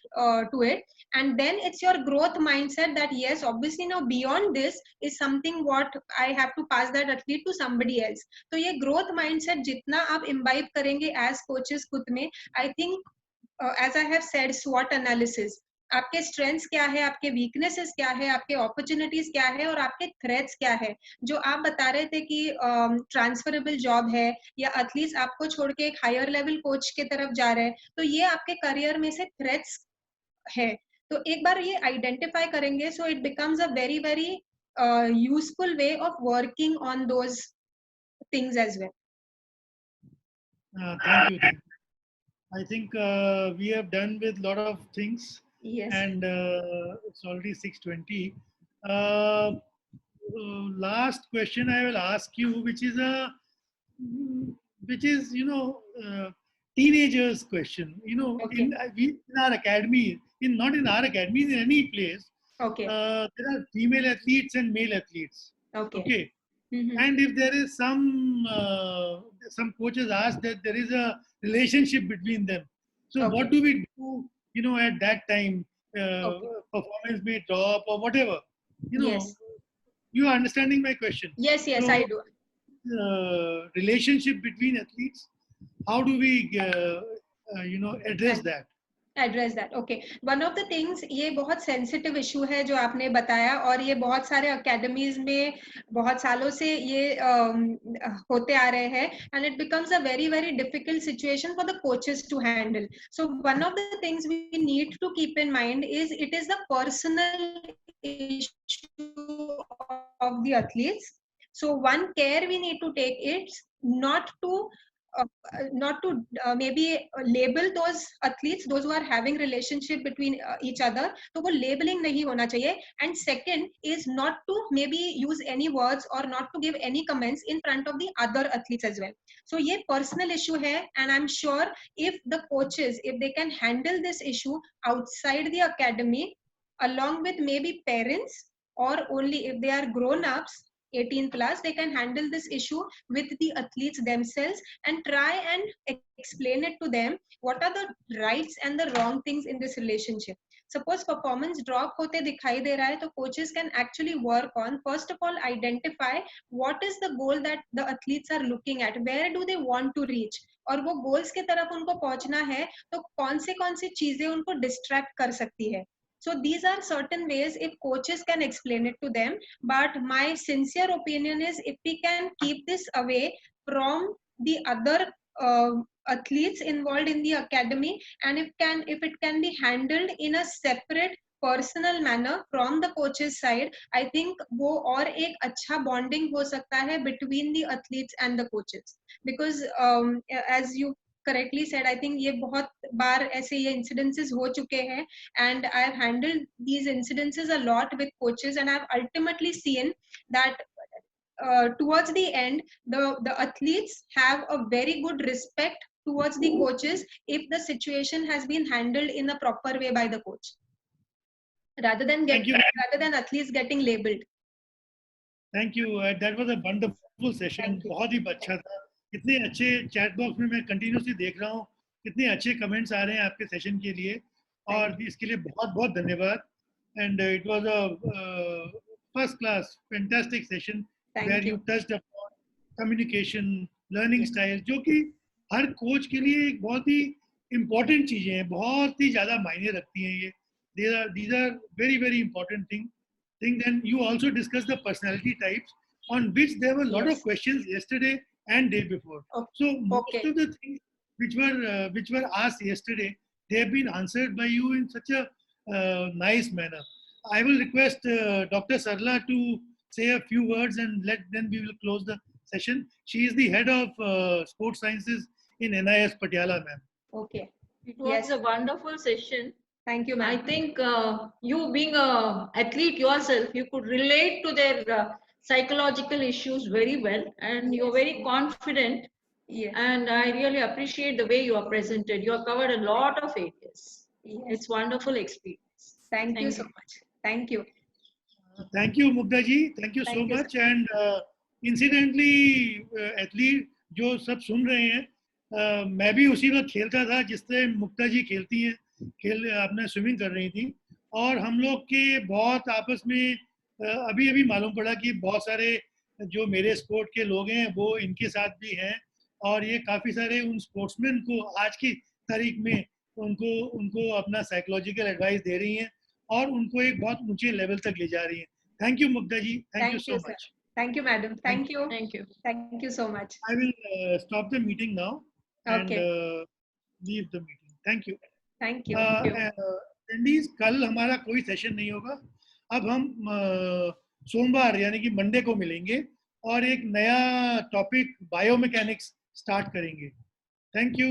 to it, and then it's your growth mindset that yes, obviously now beyond this is something what I have to pass that athlete to somebody else. तो ये growth mindset जितना आप imbibe करेंगे as coaches खुद में, I think as I have said, SWOT analysis, आपके strengths क्या है, आपके वीकनेसेस क्या है, आपके अपॉर्चुनिटीज क्या है, और आपके थ्रेट्स क्या है. जो आप बता रहे थे कि ट्रांसफरेबल जॉब है या एटलीस्ट आपको छोड़ के एक हायर लेवल कोच के तरफ जा रहे हैं, तो ये आपके करियर में से थ्रेट्स है. तो एक बार ये आइडेंटिफाई करेंगे, so it becomes a very very useful way of working on those things as well. Thank you. I think we have done with a lot of things. Yes. And it's already 6:20. last question I will ask you, which is teenagers question. Okay. In our academy, not in our academy, in any place, Okay. there are female athletes and male athletes. Okay. Okay. Mm-hmm. And if there is some coaches ask that there is a relationship between them. So Okay. what do we do? At that time, Okay. performance may drop or whatever. Yes. You are understanding my question? Yes, So, I do. relationship between athletes, how do we address that? Address that okay one of the things ये बहुत sensitive issue है जो आपने बताया और ये बहुत सारे अकेडमीज में बहुत सालों से ये होते आ रहे हैं and it becomes a very very difficult situation for the coaches to handle so one of the things we need to keep in mind is it is the personal issue of the athletes so one care we need to take is not to maybe label those athletes, those who are having relationship between each other, तो वो labeling नहीं होना चाहिए. And second is not to maybe use any words or not to give any comments in front of the other athletes as well. So ये personal issue है, and I'm sure if the coaches, if they can handle this issue outside the academy, along with maybe parents, or only if they are grown-ups 18 plus, they can handle this issue with the athletes themselves and try and explain it to them what are the rights and the wrong things in this relationship. Suppose performance drop hote dikhai de raha hai, to coaches can actually work on, first of all, identify what is the goal that the athletes are looking at, where do they want to reach, और वो goals के तरफ उनको पहुंचना है तो कौन सी चीजें उनको distract कर सकती है. So these are certain ways if coaches can explain it to them. But my sincere opinion is if we can keep this away from the other athletes involved in the academy, and if it can be handled in a separate personal manner from the coaches side, I think वो और एक अच्छा bonding हो सकता है between the athletes and the coaches. Because as you correctly said, I think ये बहुत बार ऐसे ये incidences हो चुके हैं, and I have handled these incidences a lot with coaches, and I have ultimately seen that towards the end the athletes have a very good respect towards the coaches if the situation has been handled in a proper way by the coach, rather than athletes getting labeled. Thank you. That was a wonderful session. बहुत ही अच्छा था. कितने अच्छे chat box में मैं continuously देख रहा हूँ, कितने अच्छे कमेंट्स आ रहे हैं आपके सेशन के लिए, और इसके लिए बहुत बहुत धन्यवाद. And it was a first class fantastic session where you touched upon communication, learning style, जो कि हर कोच के लिए एक बहुत ही इम्पोर्टेंट चीज़ें हैं, बहुत ही ज़्यादा मायने रखती हैं ये. These are very very important things. And you also discussed the personality types on which there were a lot of questions yesterday and day before. So most of the things which were asked yesterday, they have been answered by you in such a nice manner. I will request Dr. Sarla to say a few words, and then we will close the session. She is the head of sports sciences in NIS Patiala, ma'am. Okay. It was a wonderful session. Thank you, ma'am. I think you being a athlete yourself, you could relate to their psychological issues very well, and you're very confident. Yes. And I really appreciate the way you are presented. You have covered a lot of areas. Yes. It's wonderful experience. Thank you so much. Thank you. Thank you, Mugdha ji. Thank you so much. And incidentally, athlete जो सब सुन रहे हैं, मैं भी उसी वक्त खेलता था जिससे मुक्ता जी खेलती हैं, अपना स्विमिंग कर रही थी, और हम लोग के बहुत आपस में अभी मालूम पड़ा कि बहुत सारे जो मेरे स्पोर्ट के लोग हैं वो इनके साथ भी हैं, और ये काफ़ी सारे उन स्पोर्ट्समैन को आज की तारीख में उनको अपना साइकोलॉजिकल एडवाइस दे रही हैं और उनको एक बहुत ऊंचे लेवल तक ले जा रही हैं. Thank you Mugdha ji. Thank you so much. Thank you, madam. Thank you. Thank you. Thank you so much. I will stop the meeting now and leave the meeting. Thank you. Thank you. Attendees, कल हमारा कोई session नहीं होगा. अब हम सोमवार यानी कि मंडे को मिलेंगे और एक नया टॉपिक बायोमैकेनिक्स स्टार्ट करेंगे. Thank you.